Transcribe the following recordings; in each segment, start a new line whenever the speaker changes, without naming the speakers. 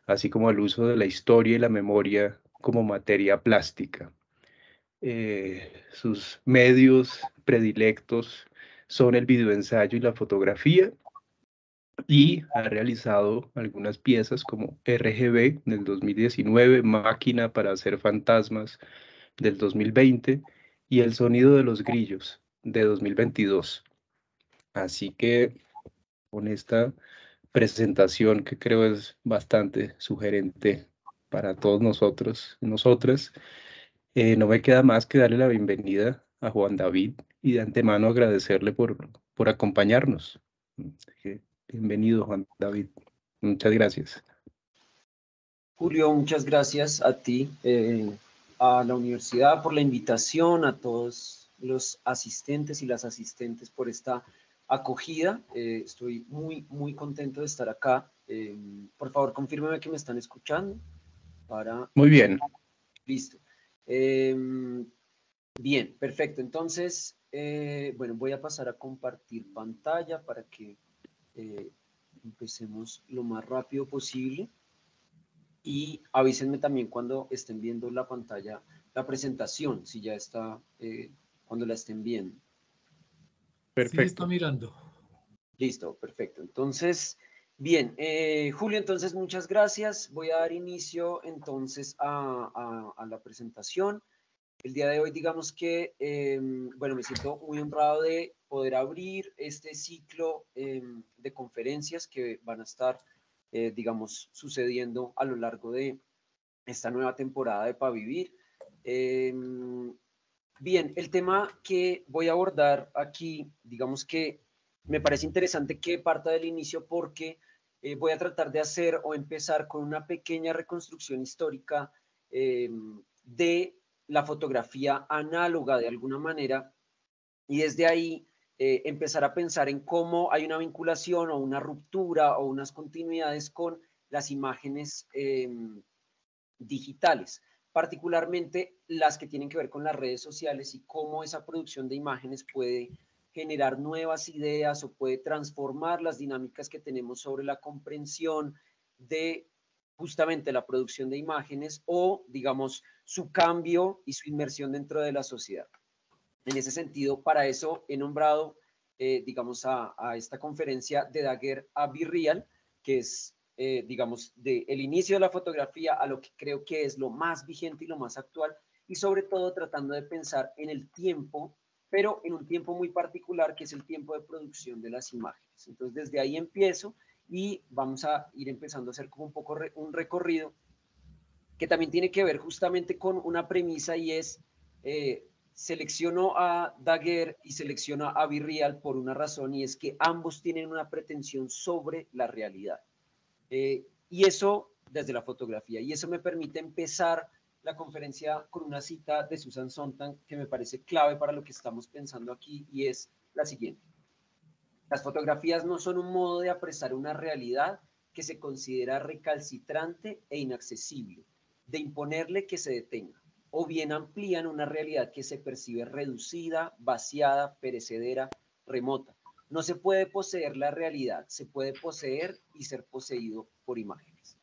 así como el uso de la historia y la memoria como materia plástica. Sus medios predilectos son el videoensayo y la fotografía, y ha realizado algunas piezas como RGB del 2019, Máquina para hacer fantasmas del 2020 y El sonido de los grillos de 2022. Así que con esta presentación, que creo es bastante sugerente para todos nosotros y nosotras, no me queda más que darle la bienvenida a Juan David y de antemano agradecerle por acompañarnos. Así que, bienvenido, Juan David. Muchas gracias.
Julio, muchas gracias a ti, a la universidad por la invitación, a todos los asistentes y las asistentes por esta acogida. Estoy muy contento de estar acá. Por favor, confírmeme que me están escuchando.
Muy bien.
Listo. Bien, perfecto. Entonces, bueno, voy a pasar a compartir pantalla para que empecemos lo más rápido posible. Y avísenme también cuando estén viendo la pantalla, la presentación, si ya está, cuando la estén viendo.
Sí, está
Perfecto.
mirando.
Listo, perfecto. Entonces, bien, Julio, entonces muchas gracias. Voy a dar inicio entonces a la presentación. El día de hoy, digamos que, bueno, me siento muy honrado de poder abrir este ciclo de conferencias que van a estar, digamos, sucediendo a lo largo de esta nueva temporada de Pa' Vivir. Bien, el tema que voy a abordar aquí, digamos que me parece interesante que parta del inicio porque voy a tratar de hacer o empezar con una pequeña reconstrucción histórica de la fotografía análoga de alguna manera, y desde ahí empezar a pensar en cómo hay una vinculación o una ruptura o unas continuidades con las imágenes digitales, particularmente las que tienen que ver con las redes sociales y cómo esa producción de imágenes puede generar nuevas ideas o puede transformar las dinámicas que tenemos sobre la comprensión de justamente la producción de imágenes o, digamos, su cambio y su inmersión dentro de la sociedad. En ese sentido, para eso he nombrado, digamos, a esta conferencia de Daguerre a Be Real, que es, digamos, del inicio de la fotografía a lo que creo que es lo más vigente y lo más actual, y sobre todo tratando de pensar en el tiempo, pero en un tiempo muy particular, que es el tiempo de producción de las imágenes. Entonces, desde ahí empiezo y vamos a ir empezando a hacer como un poco un recorrido que también tiene que ver justamente con una premisa, y es, selecciono a Daguerre y selecciono a Be Real por una razón, y es que ambos tienen una pretensión sobre la realidad. Y eso desde la fotografía, y eso me permite empezar la conferencia con una cita de Susan Sontag que me parece clave para lo que estamos pensando aquí, y es la siguiente: las fotografías no son un modo de apresar una realidad que se considera recalcitrante e inaccesible, de imponerle que se detenga, o bien amplían una realidad que se percibe reducida, vaciada, perecedera, remota. No se puede poseer la realidad, se puede poseer y ser poseído por imágenes.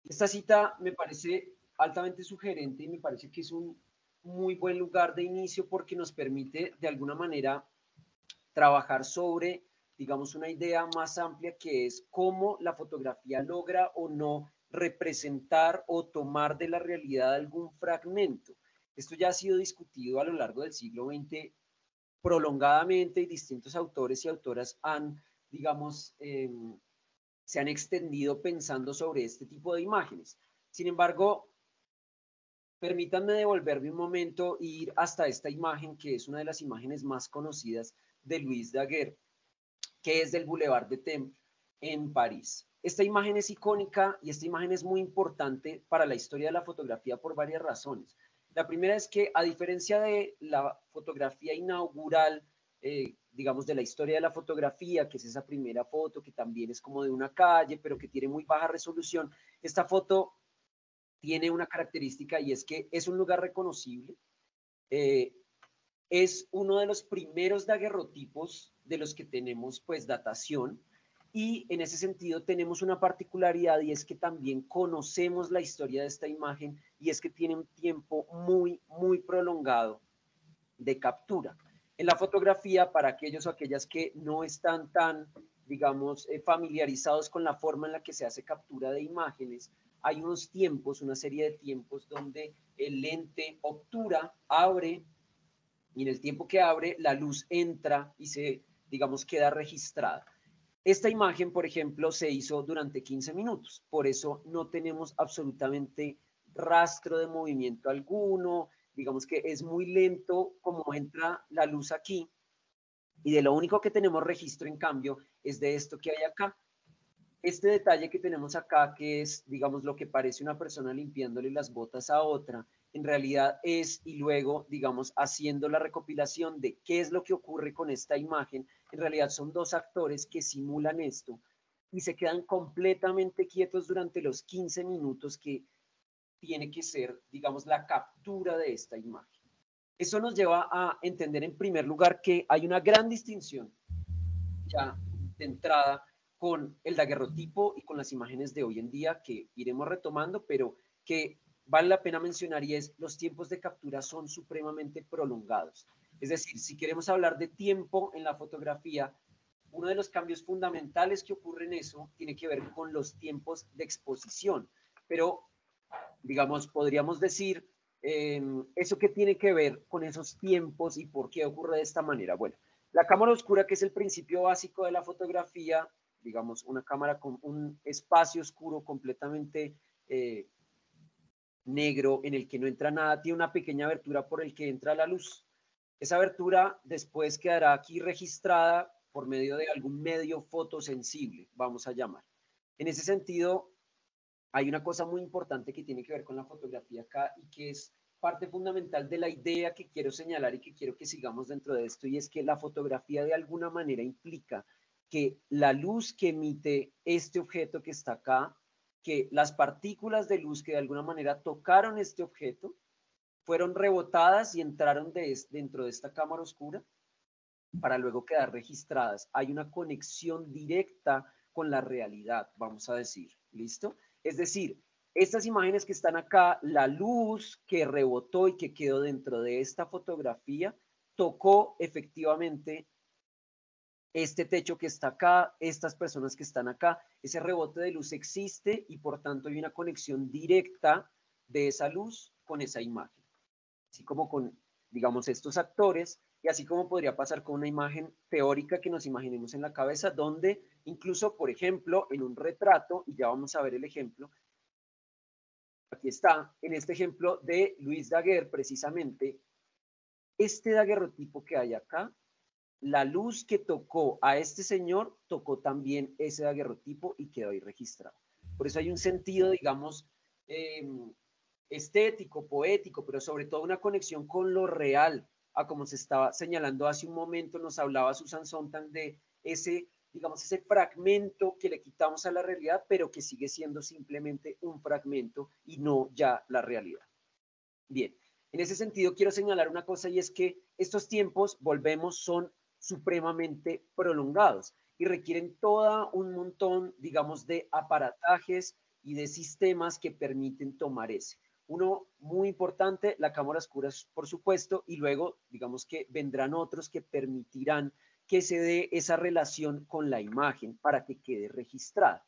Esta cita me parece altamente sugerente y me parece que es un muy buen lugar de inicio porque nos permite de alguna manera trabajar sobre, digamos, una idea más amplia, que es cómo la fotografía logra o no representar o tomar de la realidad algún fragmento. Esto ya ha sido discutido a lo largo del siglo XX prolongadamente, y distintos autores y autoras han, digamos, se han extendido pensando sobre este tipo de imágenes. Sin embargo, permítanme devolverme un momento e ir hasta esta imagen, que es una de las imágenes más conocidas de Louis Daguerre, que es del Boulevard de Temple en París. Esta imagen es icónica y esta imagen es muy importante para la historia de la fotografía por varias razones. La primera es que, a diferencia de la fotografía inaugural, digamos, de la historia de la fotografía, que es esa primera foto que también es como de una calle, pero que tiene muy baja resolución, esta foto tiene una característica, y es que es un lugar reconocible. Es uno de los primeros daguerrotipos de los que tenemos pues datación, Y en ese sentido tenemos una particularidad y es que también conocemos la historia de esta imagen y es que tiene un tiempo muy, muy prolongado de captura. En la fotografía, para aquellos o aquellas que no están tan, digamos, familiarizados con la forma en la que se hace captura de imágenes, hay unos tiempos, una serie de tiempos donde el lente obtura, abre, y en el tiempo que abre, la luz entra y se, digamos, queda registrada. Esta imagen, por ejemplo, se hizo durante 15 minutos, por eso no tenemos absolutamente rastro de movimiento alguno, digamos que es muy lento como entra la luz aquí, y de lo único que tenemos registro, en cambio, es de esto que hay acá. Este detalle que tenemos acá, que es, digamos, lo que parece una persona limpiándole las botas a otra, en realidad es, y luego, digamos, haciendo la recopilación de qué es lo que ocurre con esta imagen, en realidad son dos actores que simulan esto y se quedan completamente quietos durante los 15 minutos que tiene que ser, digamos, la captura de esta imagen. Eso nos lleva a entender en primer lugar que hay una gran distinción ya de entrada con el daguerrotipo y con las imágenes de hoy en día que iremos retomando, pero que vale la pena mencionar y es los tiempos de captura son supremamente prolongados. Es decir, si queremos hablar de tiempo en la fotografía, uno de los cambios fundamentales que ocurre en eso tiene que ver con los tiempos de exposición, pero digamos, podríamos decir, ¿eso qué tiene que ver con esos tiempos y por qué ocurre de esta manera? Bueno, la cámara oscura, que es el principio básico de la fotografía, digamos, una cámara con un espacio oscuro completamente negro en el que no entra nada, tiene una pequeña abertura por el que entra la luz. Esa abertura después quedará aquí registrada por medio de algún medio fotosensible, vamos a llamar. En ese sentido, hay una cosa muy importante que tiene que ver con la fotografía acá y que es parte fundamental de la idea que quiero señalar y que quiero que sigamos dentro de esto, y es que la fotografía de alguna manera implica que la luz que emite este objeto que está acá, que las partículas de luz que de alguna manera tocaron este objeto, fueron rebotadas y entraron dentro de esta cámara oscura para luego quedar registradas. Hay una conexión directa con la realidad, vamos a decir, ¿listo? Es decir, estas imágenes que están acá, la luz que rebotó y que quedó dentro de esta fotografía, tocó efectivamente este techo que está acá, estas personas que están acá, ese rebote de luz existe y por tanto hay una conexión directa de esa luz con esa imagen, así como con, digamos, estos actores, y así como podría pasar con una imagen teórica que nos imaginemos en la cabeza, donde incluso, por ejemplo, en un retrato, y ya vamos a ver el ejemplo, aquí está, en este ejemplo de Luis Daguerre, precisamente, este daguerrotipo que hay acá, la luz que tocó a este señor, tocó también ese daguerrotipo y quedó ahí registrado. Por eso hay un sentido, digamos, estético, poético, pero sobre todo una conexión con lo real, a como se estaba señalando hace un momento, nos hablaba Susan Sontag de ese, digamos, ese fragmento que le quitamos a la realidad, pero que sigue siendo simplemente un fragmento y no ya la realidad. Bien, en ese sentido quiero señalar una cosa y es que estos tiempos, volvemos, son supremamente prolongados y requieren todo un montón, digamos, de aparatajes y de sistemas que permiten tomar ese. Uno muy importante, la cámara oscura, por supuesto, y luego, digamos que vendrán otros que permitirán que se dé esa relación con la imagen para que quede registrada.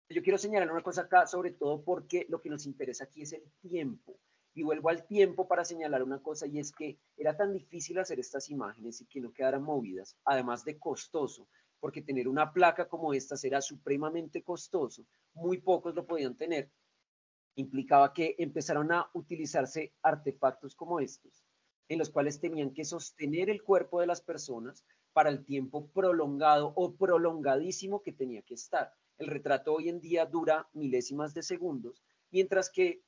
Yo quiero señalar una cosa acá, sobre todo porque lo que nos interesa aquí es el tiempo. Y vuelvo al tiempo para señalar una cosa, y es que era tan difícil hacer estas imágenes y que no quedaran movidas, además de costoso, porque tener una placa como esta era supremamente costoso, muy pocos lo podían tener, implicaba que empezaron a utilizarse artefactos como estos, en los cuales tenían que sostener el cuerpo de las personas para el tiempo prolongado o prolongadísimo que tenía que estar. El retrato hoy en día dura milésimas de segundos, mientras que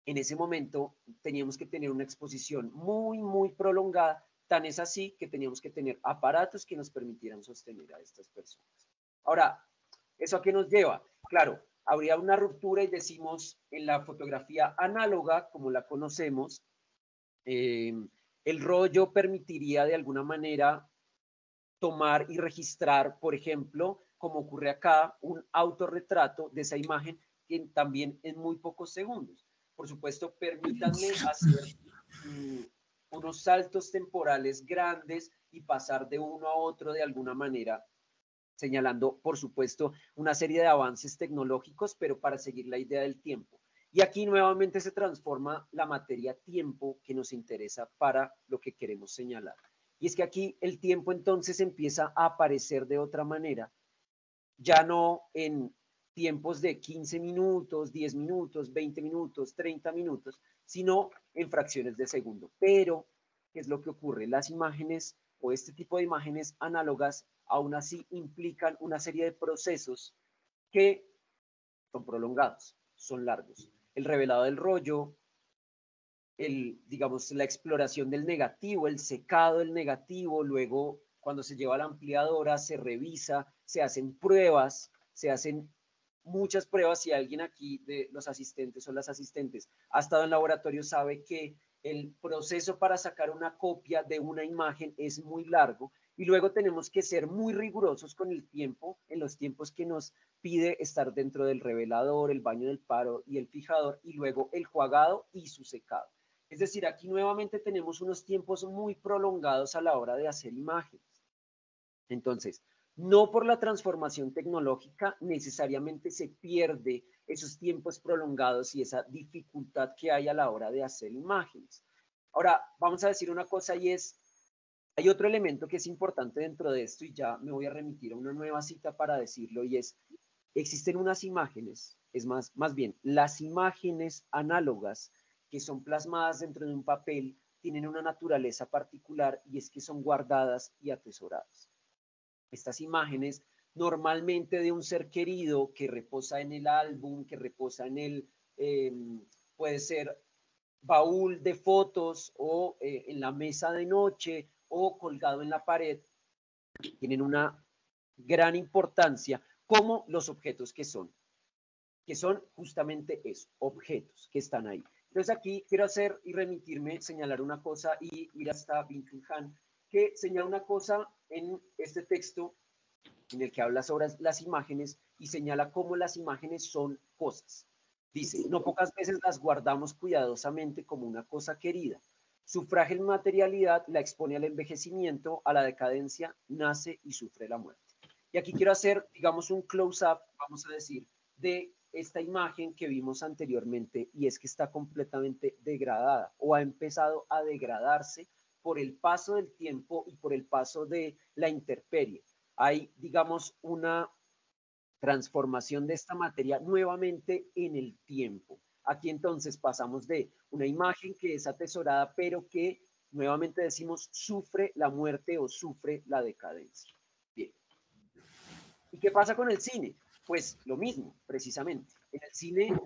en ese momento teníamos que tener una exposición muy, muy prolongada. Tan es así que teníamos que tener aparatos que nos permitieran sostener a estas personas. Ahora, ¿eso a qué nos lleva? Claro, habría una ruptura y decimos en la fotografía análoga, como la conocemos, el rollo permitiría de alguna manera tomar y registrar, por ejemplo, como ocurre acá, un autorretrato de esa imagen también en muy pocos segundos. Por supuesto, permítanme hacer unos saltos temporales grandes y pasar de uno a otro de alguna manera, señalando, por supuesto, una serie de avances tecnológicos, pero para seguir la idea del tiempo. Y aquí nuevamente se transforma la materia tiempo que nos interesa para lo que queremos señalar. Y es que aquí el tiempo entonces empieza a aparecer de otra manera, ya no en tiempos de 15 minutos, 10 minutos, 20 minutos, 30 minutos, sino en fracciones de segundo. Pero, ¿qué es lo que ocurre? Las imágenes o este tipo de imágenes análogas aún así implican una serie de procesos que son prolongados, son largos. El revelado del rollo, digamos, la exploración del negativo, el secado del negativo, luego cuando se lleva a la ampliadora se revisa, se hacen pruebas, se hacen muchas pruebas. Si alguien aquí de los asistentes o las asistentes ha estado en laboratorio sabe que el proceso para sacar una copia de una imagen es muy largo y luego tenemos que ser muy rigurosos con el tiempo, en los tiempos que nos pide estar dentro del revelador, el baño del paro y el fijador, y luego el jugado y su secado. Es decir, aquí nuevamente tenemos unos tiempos muy prolongados a la hora de hacer imágenes. Entonces, no por la transformación tecnológica necesariamente se pierde esos tiempos prolongados y esa dificultad que hay a la hora de hacer imágenes. Ahora, vamos a decir una cosa y es, hay otro elemento que es importante dentro de esto y ya me voy a remitir a una nueva cita para decirlo y es, existen unas imágenes, es más bien, las imágenes análogas que son plasmadas dentro de un papel tienen una naturaleza particular y es que son guardadas y atesoradas. Estas imágenes normalmente de un ser querido que reposa en el álbum, que reposa en el, puede ser baúl de fotos o en la mesa de noche o colgado en la pared, tienen una gran importancia como los objetos que son justamente eso, objetos que están ahí. Entonces aquí quiero hacer y remitirme, señalar una cosa y ir hasta Byung-Chul Han, que señala una cosa en este texto en el que habla sobre las imágenes y señala cómo las imágenes son cosas. Dice, no pocas veces las guardamos cuidadosamente como una cosa querida. Su frágil materialidad la expone al envejecimiento, a la decadencia, nace y sufre la muerte. Y aquí quiero hacer, digamos, un close-up, vamos a decir, de esta imagen que vimos anteriormente y es que está completamente degradada o ha empezado a degradarse por el paso del tiempo y por el paso de la intemperie. Hay, digamos, una transformación de esta materia nuevamente en el tiempo. Aquí entonces pasamos de una imagen que es atesorada, pero que nuevamente decimos sufre la muerte o sufre la decadencia. Bien. ¿Y qué pasa con el cine? Pues lo mismo, precisamente. En el cine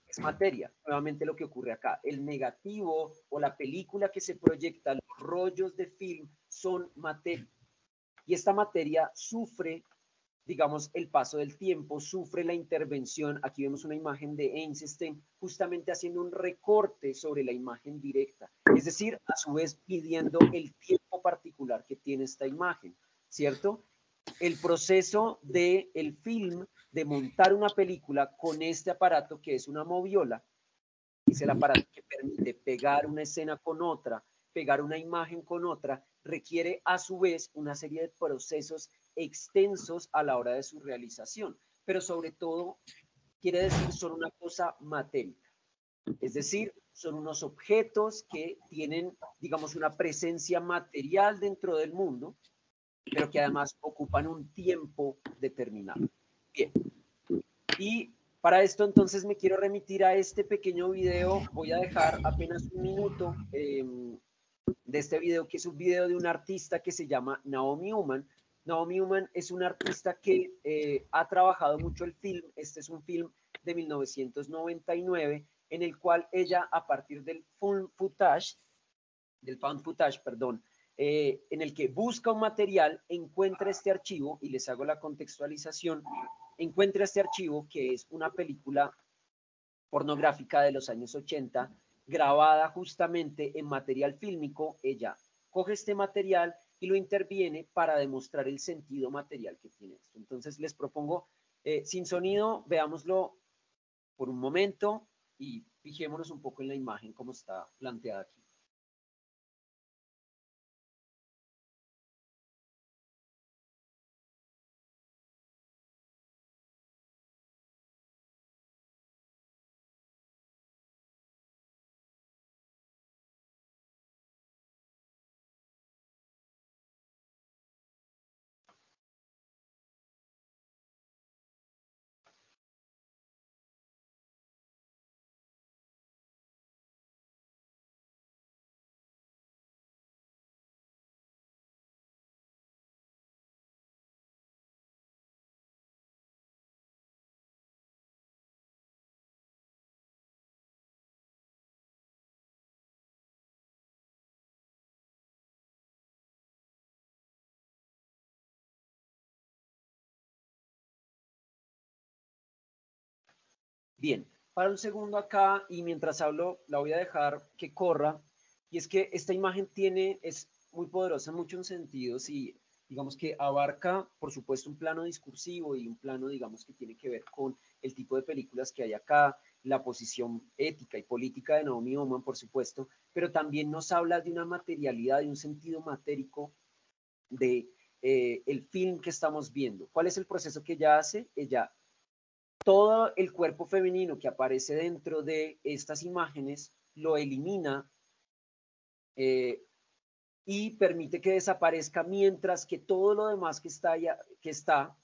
es materia, nuevamente lo que ocurre acá. El negativo o la película que se proyecta, los rollos de film son materia. Y esta materia sufre, digamos, el paso del tiempo, sufre la intervención. Aquí vemos una imagen de Eisenstein justamente haciendo un recorte sobre la imagen directa. Es decir, a su vez pidiendo el tiempo particular que tiene esta imagen, ¿cierto? El proceso del film, de montar una película con este aparato que es una moviola, es el aparato que permite pegar una escena con otra, pegar una imagen con otra, requiere a su vez una serie de procesos extensos a la hora de su realización, pero sobre todo quiere decir son una cosa matérica, es decir, son unos objetos que tienen, digamos, una presencia material dentro del mundo, pero que además ocupan un tiempo determinado. Bien, y para esto entonces me quiero remitir a este pequeño video, voy a dejar apenas un minuto de este video, que es un video de un artista que se llama Naomi Uman. Naomi Uman es una artista que ha trabajado mucho el film, este es un film de 1999, en el cual ella a partir del found footage, perdón, en el que busca un material, encuentra este archivo, y les hago la contextualización, encuentra este archivo que es una película pornográfica de los años 80, grabada justamente en material fílmico. Ella coge este material y lo interviene para demostrar el sentido material que tiene esto. Entonces les propongo, sin sonido, veámoslo por un momento y fijémonos un poco en la imagen como está planteada aquí. Bien, para un segundo acá y mientras hablo la voy a dejar que corra. Y es que esta imagen es muy poderosa en muchos sentidos y digamos que abarca, por supuesto, un plano discursivo y un plano, digamos, que tiene que ver con el tipo de películas que hay acá, la posición ética y política de Naomi Oman, por supuesto, pero también nos habla de una materialidad, de un sentido matérico de el film que estamos viendo. ¿Cuál es el proceso que ella hace? Ella todo el cuerpo femenino que aparece dentro de estas imágenes lo elimina y permite que desaparezca, mientras que todo lo demás que está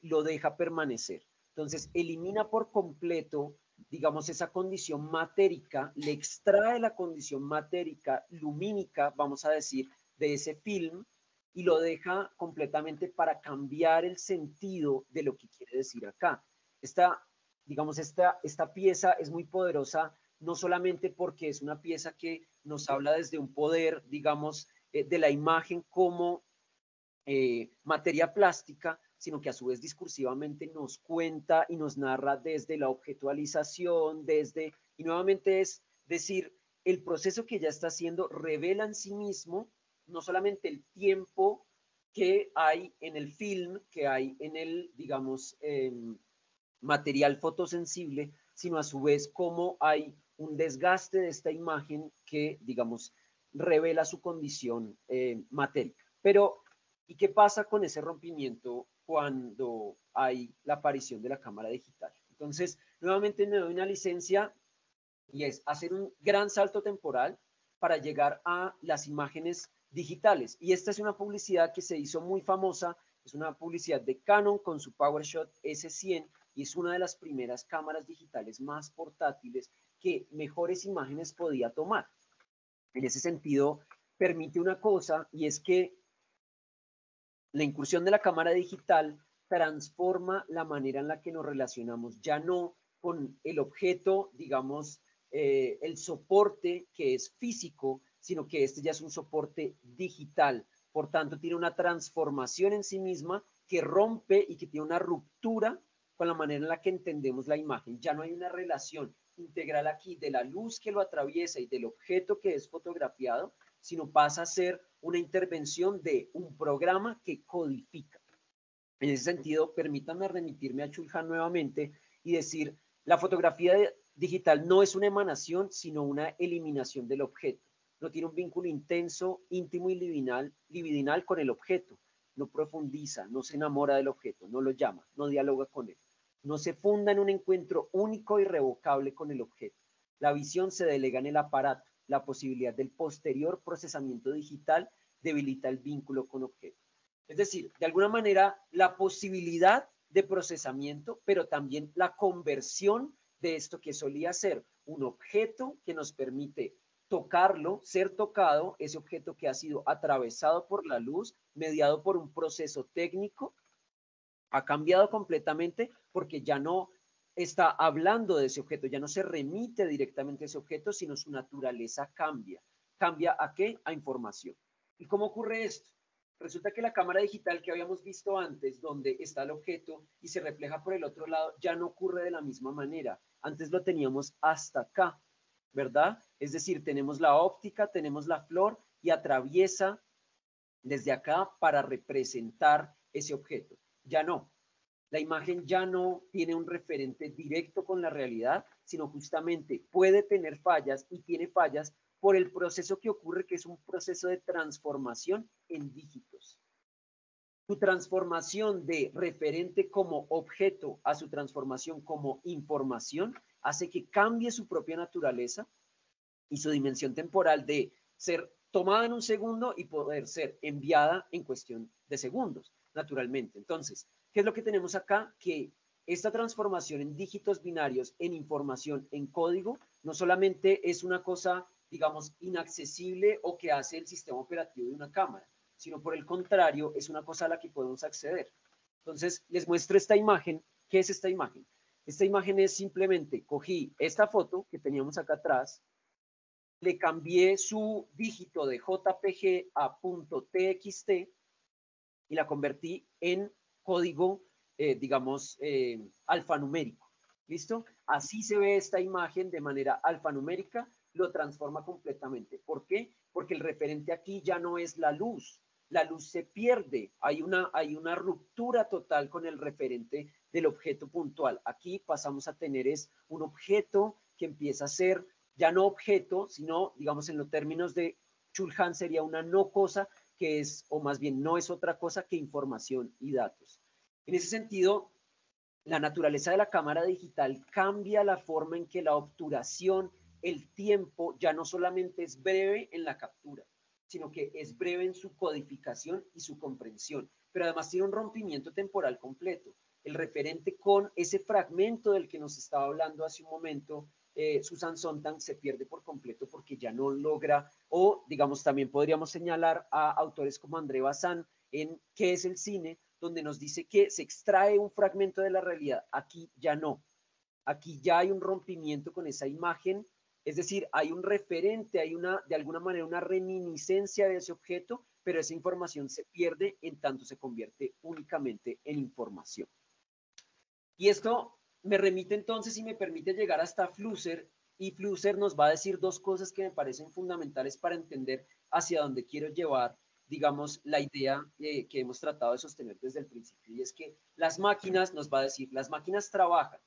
lo deja permanecer. Entonces, elimina por completo, digamos, esa condición matérica, le extrae la condición matérica, lumínica, vamos a decir, de ese film y lo deja completamente para cambiar el sentido de lo que quiere decir acá. Digamos, esta pieza es muy poderosa, no solamente porque es una pieza que nos habla desde un poder, digamos, de la imagen como materia plástica, sino que a su vez discursivamente nos cuenta y nos narra desde la objetualización, y nuevamente es decir, el proceso que ella está haciendo revela en sí mismo no solamente el tiempo que hay en el film, que hay en el, digamos, material fotosensible, sino a su vez cómo hay un desgaste de esta imagen que, digamos, revela su condición matérica. Pero, ¿y qué pasa con ese rompimiento cuando hay la aparición de la cámara digital? Entonces, nuevamente me doy una licencia y es hacer un gran salto temporal para llegar a las imágenes digitales. Y esta es una publicidad que se hizo muy famosa, es una publicidad de Canon con su PowerShot S100 y es una de las primeras cámaras digitales más portátiles que mejores imágenes podía tomar. En ese sentido, permite una cosa y es que la incursión de la cámara digital transforma la manera en la que nos relacionamos, ya no con el objeto, digamos, el soporte que es físico, sino que este ya es un soporte digital. Por tanto, tiene una transformación en sí misma que rompe y que tiene una ruptura con la manera en la que entendemos la imagen. Ya no hay una relación integral aquí de la luz que lo atraviesa y del objeto que es fotografiado, sino pasa a ser una intervención de un programa que codifica. En ese sentido, permítanme remitirme a Chulhan nuevamente y decir, la fotografía digital no es una emanación, sino una eliminación del objeto. No tiene un vínculo intenso, íntimo y libidinal con el objeto. No profundiza, no se enamora del objeto, no lo llama, no dialoga con él. No se funda en un encuentro único e irrevocable con el objeto. La visión se delega en el aparato. La posibilidad del posterior procesamiento digital debilita el vínculo con objeto. Es decir, de alguna manera, la posibilidad de procesamiento, pero también la conversión de esto que solía ser un objeto que nos permite tocarlo, ser tocado, ese objeto que ha sido atravesado por la luz, mediado por un proceso técnico, ha cambiado completamente porque ya no está hablando de ese objeto, ya no se remite directamente a ese objeto, sino su naturaleza cambia. ¿Cambia a qué? A información. ¿Y cómo ocurre esto? Resulta que la cámara digital que habíamos visto antes, donde está el objeto y se refleja por el otro lado, ya no ocurre de la misma manera. Antes lo teníamos hasta acá, ¿verdad? Es decir, tenemos la óptica, tenemos la flor y atraviesa desde acá para representar ese objeto. Ya no. La imagen ya no tiene un referente directo con la realidad, sino justamente puede tener fallas y tiene fallas por el proceso que ocurre, que es un proceso de transformación en dígitos. Su transformación de referente como objeto a su transformación como información hace que cambie su propia naturaleza y su dimensión temporal de ser tomada en un segundo y poder ser enviada en cuestión de segundos, naturalmente. Entonces, ¿qué es lo que tenemos acá? Que esta transformación en dígitos binarios, en información, en código, no solamente es una cosa, digamos, inaccesible o que hace el sistema operativo de una cámara, sino por el contrario, es una cosa a la que podemos acceder. Entonces, les muestro esta imagen. ¿Qué es esta imagen? Esta imagen es simplemente, cogí esta foto que teníamos acá atrás, le cambié su dígito de JPG a .txt y la convertí en código, digamos, alfanumérico. ¿Listo? Así se ve esta imagen de manera alfanumérica, lo transforma completamente. ¿Por qué? Porque el referente aquí ya no es la luz se pierde, hay una ruptura total con el referente del objeto puntual. Aquí pasamos a tener es un objeto que empieza a ser ya no objeto, sino, digamos, en los términos de Chulhan sería una no cosa que es, o más bien no es otra cosa que información y datos. En ese sentido, la naturaleza de la cámara digital cambia la forma en que la obturación, el tiempo, ya no solamente es breve en la captura, sino que es breve en su codificación y su comprensión, pero además tiene un rompimiento temporal completo. El referente con ese fragmento del que nos estaba hablando hace un momento Susan Sontag se pierde por completo porque ya no logra, o digamos también podríamos señalar a autores como André Bazin en ¿Qué es el cine?, donde nos dice que se extrae un fragmento de la realidad. Aquí ya no. Aquí ya hay un rompimiento con esa imagen, es decir, hay un referente, hay una, de alguna manera, una reminiscencia de ese objeto, pero esa información se pierde en tanto se convierte únicamente en información. Y esto me remite entonces y me permite llegar hasta Flusser, y Flusser nos va a decir dos cosas que me parecen fundamentales para entender hacia dónde quiero llevar, digamos, la idea que hemos tratado de sostener desde el principio, y es que las máquinas, nos va a decir, las máquinas trabajan,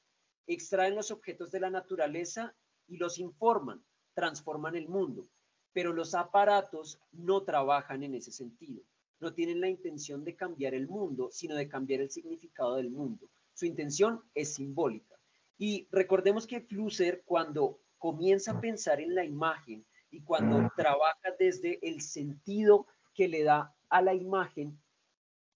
extraen los objetos de la naturaleza y los informan, transforman el mundo, pero los aparatos no trabajan en ese sentido, no tienen la intención de cambiar el mundo, sino de cambiar el significado del mundo. Su intención es simbólica. Y recordemos que Flusser, cuando comienza a pensar en la imagen y cuando trabaja desde el sentido que le da a la imagen,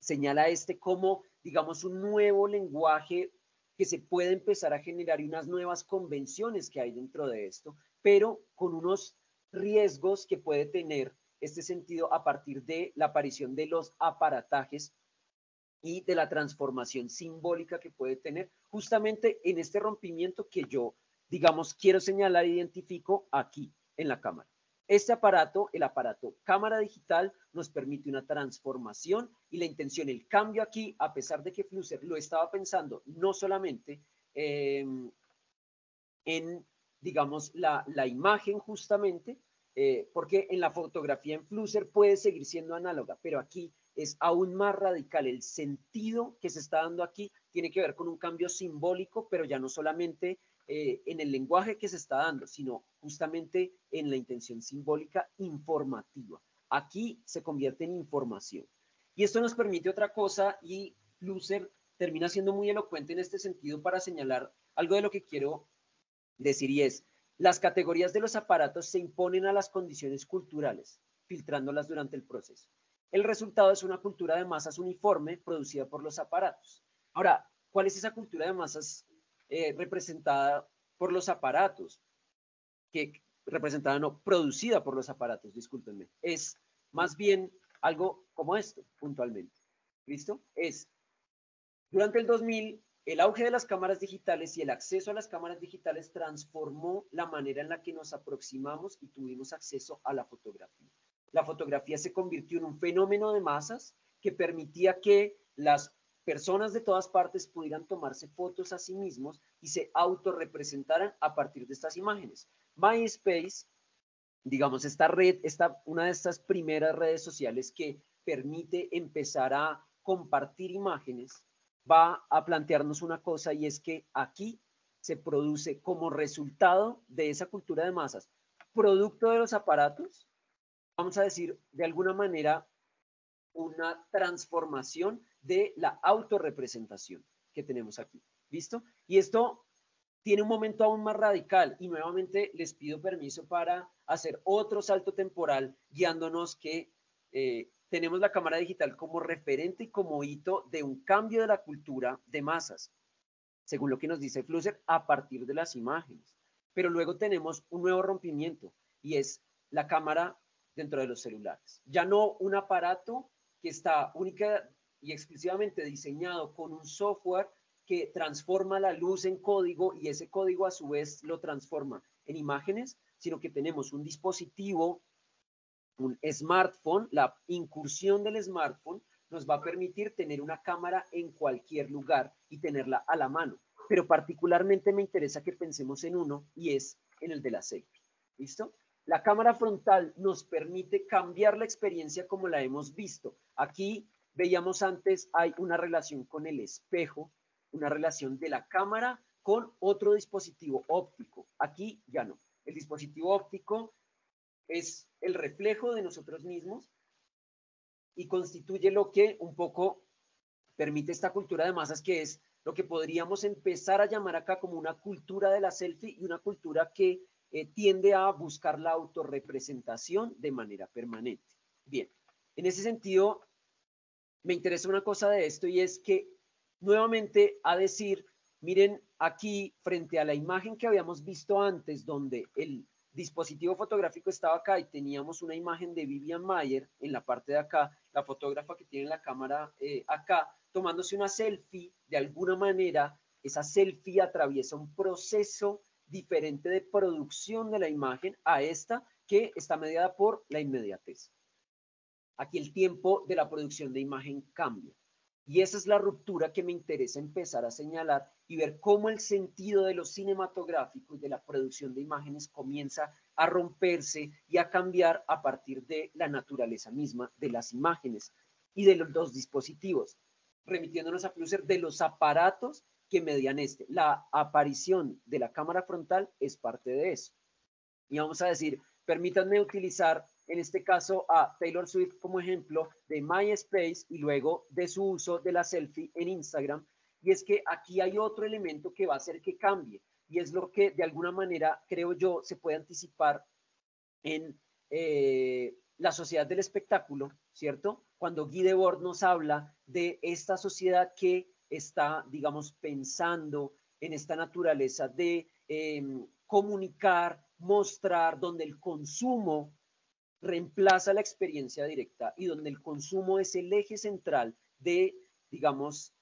señala como, digamos, un nuevo lenguaje que se puede empezar a generar y unas nuevas convenciones que hay dentro de esto, pero con unos riesgos que puede tener este sentido a partir de la aparición de los aparatajes y de la transformación simbólica que puede tener justamente en este rompimiento que yo, digamos, quiero señalar e identifico aquí en la cámara. Este aparato, el aparato cámara digital, nos permite una transformación y la intención, el cambio aquí, a pesar de que Flusser lo estaba pensando no solamente en, digamos, la imagen justamente, porque en la fotografía en Flusser puede seguir siendo análoga, pero aquí es aún más radical. El sentido que se está dando aquí tiene que ver con un cambio simbólico, pero ya no solamente en el lenguaje que se está dando, sino justamente en la intención simbólica informativa. Aquí se convierte en información. Y esto nos permite otra cosa, y Flusser termina siendo muy elocuente en este sentido para señalar algo de lo que quiero decir, y es, las categorías de los aparatos se imponen a las condiciones culturales, filtrándolas durante el proceso. El resultado es una cultura de masas uniforme producida por los aparatos. Ahora, ¿cuál es esa cultura de masas representada por los aparatos? Que representada, no, producida por los aparatos, discúlpenme. Es más bien algo como esto, puntualmente. ¿Listo? Es, durante el 2000, el auge de las cámaras digitales y el acceso a las cámaras digitales transformó la manera en la que nos aproximamos y tuvimos acceso a la fotografía. La fotografía se convirtió en un fenómeno de masas que permitía que las personas de todas partes pudieran tomarse fotos a sí mismos y se autorrepresentaran a partir de estas imágenes. MySpace, digamos, esta red, una de estas primeras redes sociales que permite empezar a compartir imágenes, va a plantearnos una cosa, y es que aquí se produce como resultado de esa cultura de masas, producto de los aparatos, vamos a decir de alguna manera, una transformación de la autorrepresentación que tenemos aquí. ¿Listo? Y esto tiene un momento aún más radical, y nuevamente les pido permiso para hacer otro salto temporal, guiándonos que tenemos la cámara digital como referente y como hito de un cambio de la cultura de masas, según lo que nos dice Flusser, a partir de las imágenes. Pero luego tenemos un nuevo rompimiento, y es la cámara dentro de los celulares. Ya no un aparato que está única y exclusivamente diseñado con un software que transforma la luz en código, y ese código a su vez lo transforma en imágenes, sino que tenemos un dispositivo, un smartphone. La incursión del smartphone nos va a permitir tener una cámara en cualquier lugar y tenerla a la mano. Pero particularmente me interesa que pensemos en uno, y es en el de la selfie. ¿Listo? La cámara frontal nos permite cambiar la experiencia como la hemos visto. Aquí veíamos antes, hay una relación con el espejo, una relación de la cámara con otro dispositivo óptico. Aquí ya no. El dispositivo óptico es el reflejo de nosotros mismos y constituye lo que un poco permite esta cultura de masas, que es lo que podríamos empezar a llamar acá como una cultura de la selfie, y una cultura que tiende a buscar la autorrepresentación de manera permanente. Bien, en ese sentido, me interesa una cosa de esto, y es que nuevamente a decir, miren aquí frente a la imagen que habíamos visto antes, donde el dispositivo fotográfico estaba acá y teníamos una imagen de Vivian Maier en la parte de acá, la fotógrafa que tiene la cámara acá, tomándose una selfie. De alguna manera, esa selfie atraviesa un proceso diferente de producción de la imagen a esta, que está mediada por la inmediatez. Aquí el tiempo de la producción de imagen cambia. Y esa es la ruptura que me interesa empezar a señalar, y ver cómo el sentido de lo cinematográfico y de la producción de imágenes comienza a romperse y a cambiar a partir de la naturaleza misma de las imágenes y de los dos dispositivos, remitiéndonos a Flusser, de los aparatos que median este. La aparición de la cámara frontal es parte de eso. Y vamos a decir, permítanme utilizar en este caso a Taylor Swift como ejemplo de MySpace y luego de su uso de la selfie en Instagram. Y es que aquí hay otro elemento que va a hacer que cambie, y es lo que de alguna manera, creo yo, se puede anticipar en la sociedad del espectáculo, ¿cierto? Cuando Guy Debord nos habla de esta sociedad que está, digamos, pensando en esta naturaleza de comunicar, mostrar, donde el consumo reemplaza la experiencia directa y donde el consumo es el eje central de, digamos,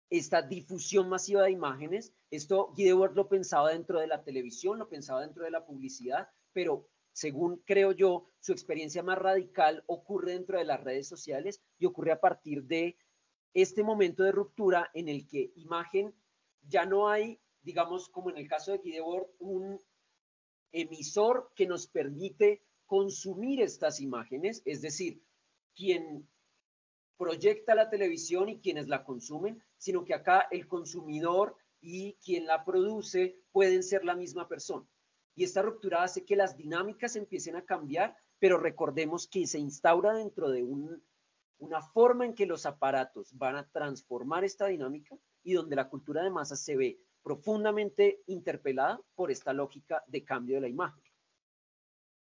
esta difusión masiva de imágenes. Esto Guy Debord lo pensaba dentro de la televisión, lo pensaba dentro de la publicidad, pero según creo yo, su experiencia más radical ocurre dentro de las redes sociales, y ocurre a partir de este momento de ruptura en el que imagen ya no hay, digamos, como en el caso de Guy Debord, un emisor que nos permite consumir estas imágenes, es decir, quien proyecta la televisión y quienes la consumen, sino que acá el consumidor y quien la produce pueden ser la misma persona. Y esta ruptura hace que las dinámicas empiecen a cambiar, pero recordemos que se instaura dentro de una forma en que los aparatos van a transformar esta dinámica, y donde la cultura de masas se ve profundamente interpelada por esta lógica de cambio de la imagen.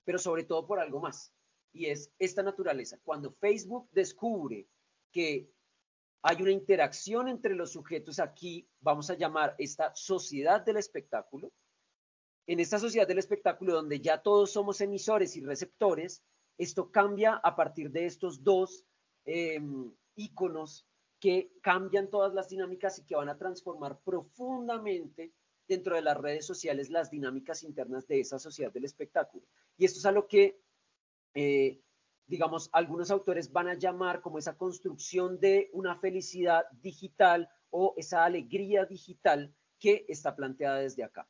Pero sobre todo por algo más, y es esta naturaleza. Cuando Facebook descubre que hay una interacción entre los sujetos, aquí vamos a llamar esta sociedad del espectáculo, en esta sociedad del espectáculo donde ya todos somos emisores y receptores, esto cambia a partir de estos dos íconos que cambian todas las dinámicas y que van a transformar profundamente dentro de las redes sociales las dinámicas internas de esa sociedad del espectáculo. Y esto es a lo que, digamos, algunos autores van a llamar como esa construcción de una felicidad digital, o esa alegría digital que está planteada desde acá.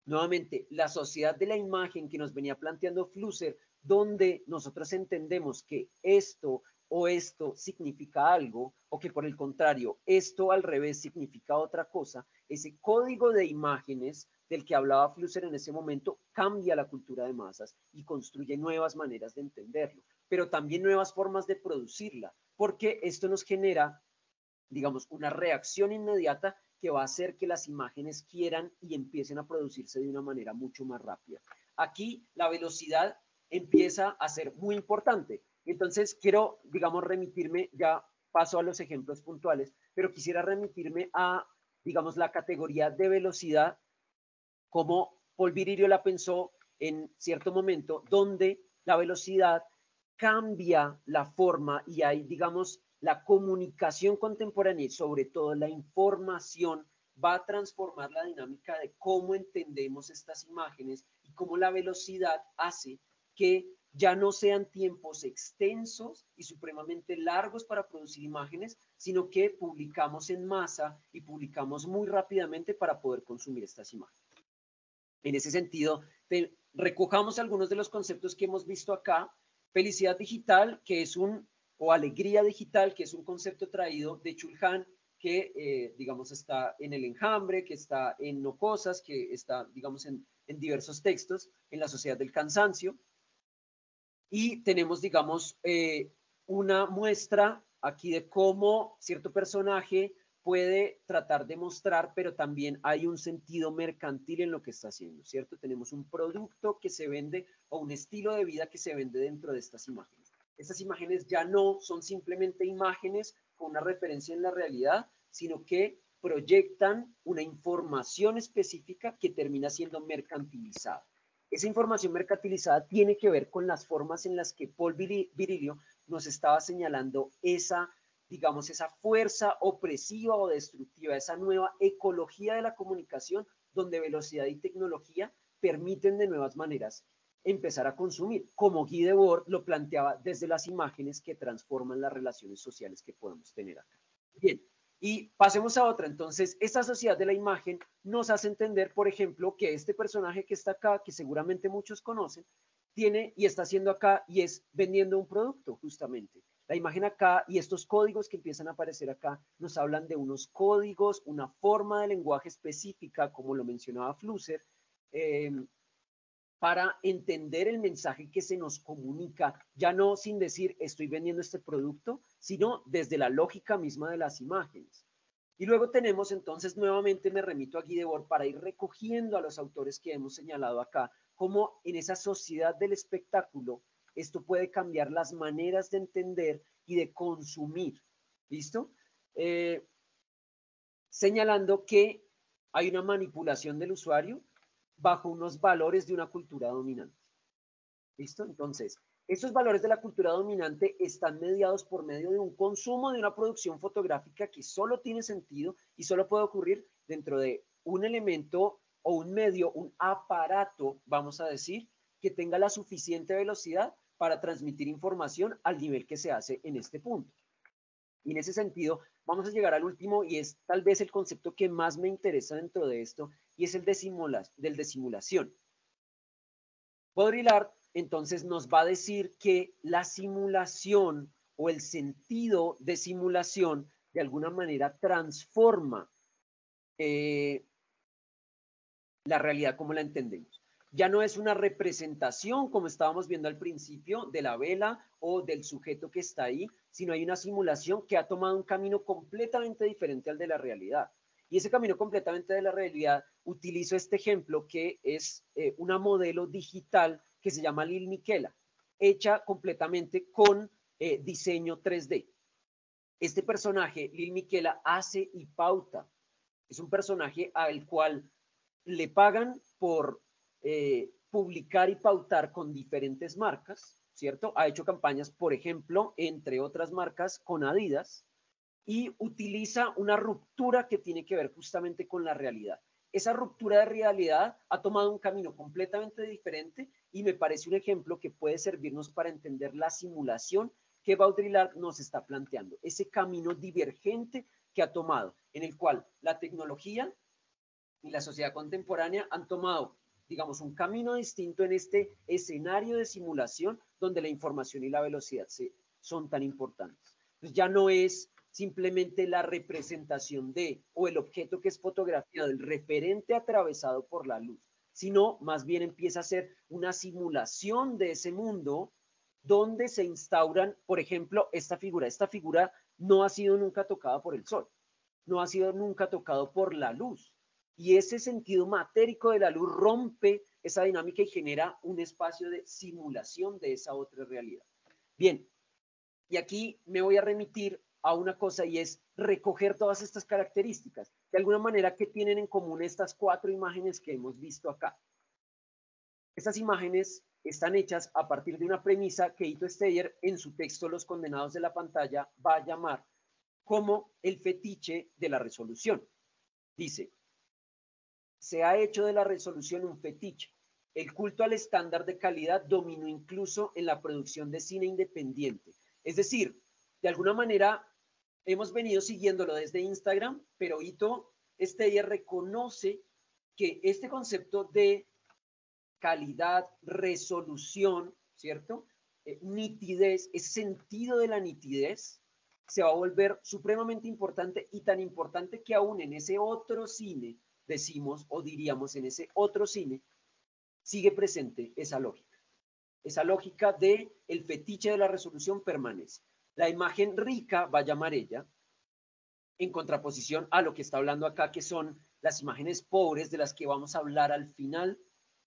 Nuevamente, la sociedad de la imagen que nos venía planteando Flusser donde nosotros entendemos que esto o esto significa algo, o que por el contrario, esto al revés significa otra cosa, ese código de imágenes del que hablaba Flusser en ese momento cambia la cultura de masas y construye nuevas maneras de entenderlo, pero también nuevas formas de producirla, porque esto nos genera, digamos, una reacción inmediata que va a hacer que las imágenes quieran y empiecen a producirse de una manera mucho más rápida. Aquí la velocidad empieza a ser muy importante. Entonces quiero, digamos, remitirme, ya paso a los ejemplos puntuales, pero quisiera remitirme a, digamos, la categoría de velocidad, como Paul Virilio la pensó en cierto momento, donde la velocidad cambia la forma y hay, digamos, la comunicación contemporánea y sobre todo la información va a transformar la dinámica de cómo entendemos estas imágenes y cómo la velocidad hace que ya no sean tiempos extensos y supremamente largos para producir imágenes, sino que publicamos en masa y publicamos muy rápidamente para poder consumir estas imágenes. En ese sentido, recojamos algunos de los conceptos que hemos visto acá. Felicidad digital, que es o alegría digital, que es un concepto traído de Chulhan, que digamos está en El Enjambre, que está en No Cosas, que está digamos en diversos textos, en La Sociedad del Cansancio. Y tenemos digamos una muestra aquí de cómo cierto personaje puede tratar de mostrar, pero también hay un sentido mercantil en lo que está haciendo, ¿cierto? Tenemos un producto que se vende o un estilo de vida que se vende dentro de estas imágenes. Estas imágenes ya no son simplemente imágenes con una referencia en la realidad, sino que proyectan una información específica que termina siendo mercantilizada. Esa información mercantilizada tiene que ver con las formas en las que Paul Virilio nos estaba señalando esa, digamos, esa fuerza opresiva o destructiva, esa nueva ecología de la comunicación, donde velocidad y tecnología permiten de nuevas maneras empezar a consumir, como Guy Debord lo planteaba desde las imágenes que transforman las relaciones sociales que podemos tener acá. Bien, y pasemos a otra. Entonces, esta sociedad de la imagen nos hace entender, por ejemplo, que este personaje que está acá, que seguramente muchos conocen, tiene y está haciendo acá y es vendiendo un producto, justamente. La imagen acá y estos códigos que empiezan a aparecer acá nos hablan de unos códigos, una forma de lenguaje específica, como lo mencionaba Flusser, para entender el mensaje que se nos comunica, ya no sin decir estoy vendiendo este producto, sino desde la lógica misma de las imágenes. Y luego tenemos entonces, nuevamente me remito a Guy Debord para ir recogiendo a los autores que hemos señalado acá, cómo en esa sociedad del espectáculo esto puede cambiar las maneras de entender y de consumir. ¿Listo? Señalando que hay una manipulación del usuario bajo unos valores de una cultura dominante. ¿Listo? Entonces, estos valores de la cultura dominante están mediados por medio de un consumo de una producción fotográfica que solo tiene sentido y solo puede ocurrir dentro de un elemento o un medio, un aparato, vamos a decir, que tenga la suficiente velocidad para transmitir información al nivel que se hace en este punto. Y en ese sentido, vamos a llegar al último y es tal vez el concepto que más me interesa dentro de esto y es el de simulación. Baudrillard entonces nos va a decir que la simulación o el sentido de simulación de alguna manera transforma la realidad como la entendemos. Ya no es una representación, como estábamos viendo al principio, de la vela o del sujeto que está ahí, sino hay una simulación que ha tomado un camino completamente diferente al de la realidad. Y ese camino completamente de la realidad, utilizo este ejemplo que es una modelo digital que se llama Lil Miquela, hecha completamente con diseño 3D. Este personaje, Lil Miquela, hace y pauta. Es un personaje al cual le pagan por publicar y pautar con diferentes marcas, ¿cierto? Ha hecho campañas, por ejemplo, entre otras marcas, con Adidas, y utiliza una ruptura que tiene que ver justamente con la realidad. Esa ruptura de realidad ha tomado un camino completamente diferente y me parece un ejemplo que puede servirnos para entender la simulación que Baudrillard nos está planteando, ese camino divergente que ha tomado, en el cual la tecnología y la sociedad contemporánea han tomado digamos, un camino distinto en este escenario de simulación donde la información y la velocidad son tan importantes. Entonces ya no es simplemente la representación de, o el objeto que es fotografiado, el referente atravesado por la luz, sino más bien empieza a ser una simulación de ese mundo donde se instauran, por ejemplo, esta figura. Esta figura no ha sido nunca tocada por el sol, no ha sido nunca tocado por la luz. Y ese sentido matérico de la luz rompe esa dinámica y genera un espacio de simulación de esa otra realidad. Bien, y aquí me voy a remitir a una cosa y es recoger todas estas características. De alguna manera, ¿qué tienen en común estas 4 imágenes que hemos visto acá? Estas imágenes están hechas a partir de una premisa que Ito Steyer en su texto Los condenados de la pantalla va a llamar como el fetiche de la resolución. Dice, se ha hecho de la resolución un fetiche. El culto al estándar de calidad dominó incluso en la producción de cine independiente. Es decir, de alguna manera hemos venido siguiéndolo desde Instagram, pero Ito Steyer reconoce que este concepto de calidad, resolución, ¿cierto? Nitidez, ese sentido de la nitidez se va a volver supremamente importante y tan importante que aún en ese otro cine, decimos o diríamos en ese otro cine, sigue presente esa lógica. Esa lógica de el fetiche de la resolución permanece. La imagen rica, va a llamar ella, en contraposición a lo que está hablando acá, que son las imágenes pobres de las que vamos a hablar al final.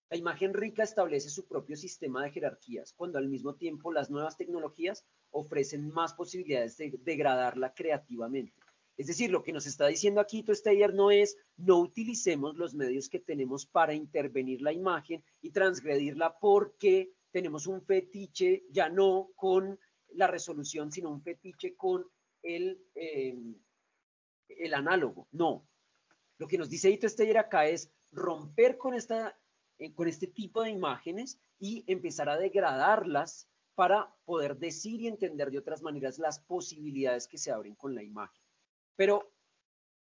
La imagen rica establece su propio sistema de jerarquías, cuando al mismo tiempo las nuevas tecnologías ofrecen más posibilidades de degradarla creativamente. Es decir, lo que nos está diciendo aquí Ito Steyer no es no utilicemos los medios que tenemos para intervenir la imagen y transgredirla porque tenemos un fetiche ya no con la resolución, sino un fetiche con el análogo. No. Lo que nos dice Ito Steyer acá es romper con este tipo de imágenes y empezar a degradarlas para poder decir y entender de otras maneras las posibilidades que se abren con la imagen. Pero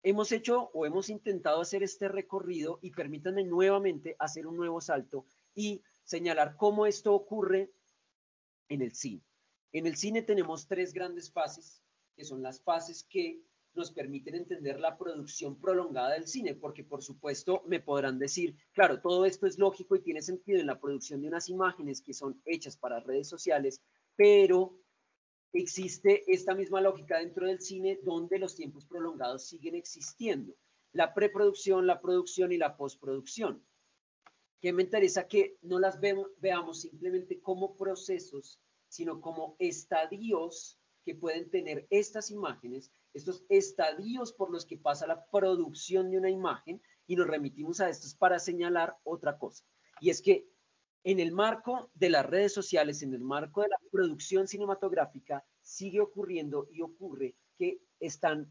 hemos hecho o hemos intentado hacer este recorrido y permítanme nuevamente hacer un nuevo salto y señalar cómo esto ocurre en el cine. En el cine tenemos 3 grandes fases, que son las fases que nos permiten entender la producción prolongada del cine, porque por supuesto me podrán decir, claro, todo esto es lógico y tiene sentido en la producción de unas imágenes que son hechas para redes sociales, pero existe esta misma lógica dentro del cine donde los tiempos prolongados siguen existiendo. La preproducción, la producción y la postproducción. Que me interesa que no las veamos simplemente como procesos, sino como estadios que pueden tener estas imágenes, estos estadios por los que pasa la producción de una imagen, y nos remitimos a estos para señalar otra cosa. Y es que en el marco de las redes sociales, en el marco de la producción cinematográfica, sigue ocurriendo y ocurre que están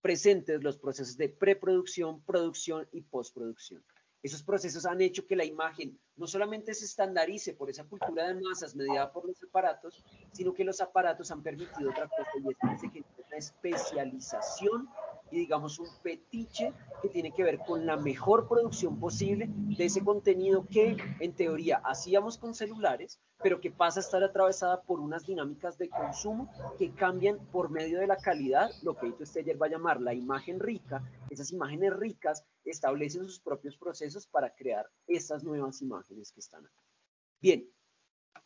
presentes los procesos de preproducción, producción y postproducción. Esos procesos han hecho que la imagen no solamente se estandarice por esa cultura de masas mediada por los aparatos, sino que los aparatos han permitido otra cosa, y es que se genera una especialización y digamos un fetiche que tiene que ver con la mejor producción posible de ese contenido que en teoría hacíamos con celulares, pero que pasa a estar atravesada por unas dinámicas de consumo que cambian por medio de la calidad, lo que Ito Steyer va a llamar la imagen rica. Esas imágenes ricas establecen sus propios procesos para crear estas nuevas imágenes que están aquí. Bien,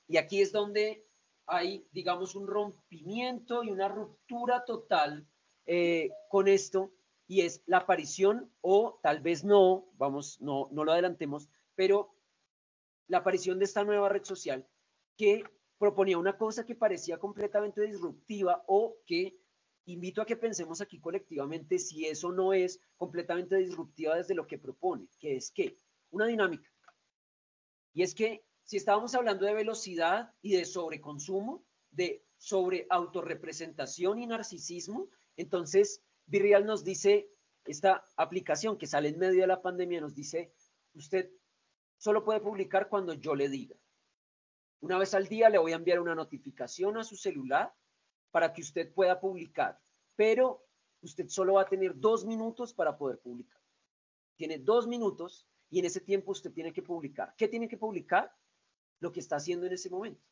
y aquí es donde hay, digamos, un rompimiento y una ruptura total con esto, y es la aparición, o tal vez no, vamos, no lo adelantemos, pero la aparición de esta nueva red social que proponía una cosa que parecía completamente disruptiva, o que invito a que pensemos aquí colectivamente si eso no es completamente disruptiva desde lo que propone, que es que una dinámica. Y es que si estábamos hablando de velocidad y de sobreconsumo, de sobre autorrepresentación y narcisismo, entonces Virreal nos dice, esta aplicación que sale en medio de la pandemia nos dice, usted solo puede publicar cuando yo le diga. Una vez al día le voy a enviar una notificación a su celular para que usted pueda publicar, pero usted solo va a tener 2 minutos para poder publicar. Tiene 2 minutos y en ese tiempo usted tiene que publicar. ¿Qué tiene que publicar? Lo que está haciendo en ese momento.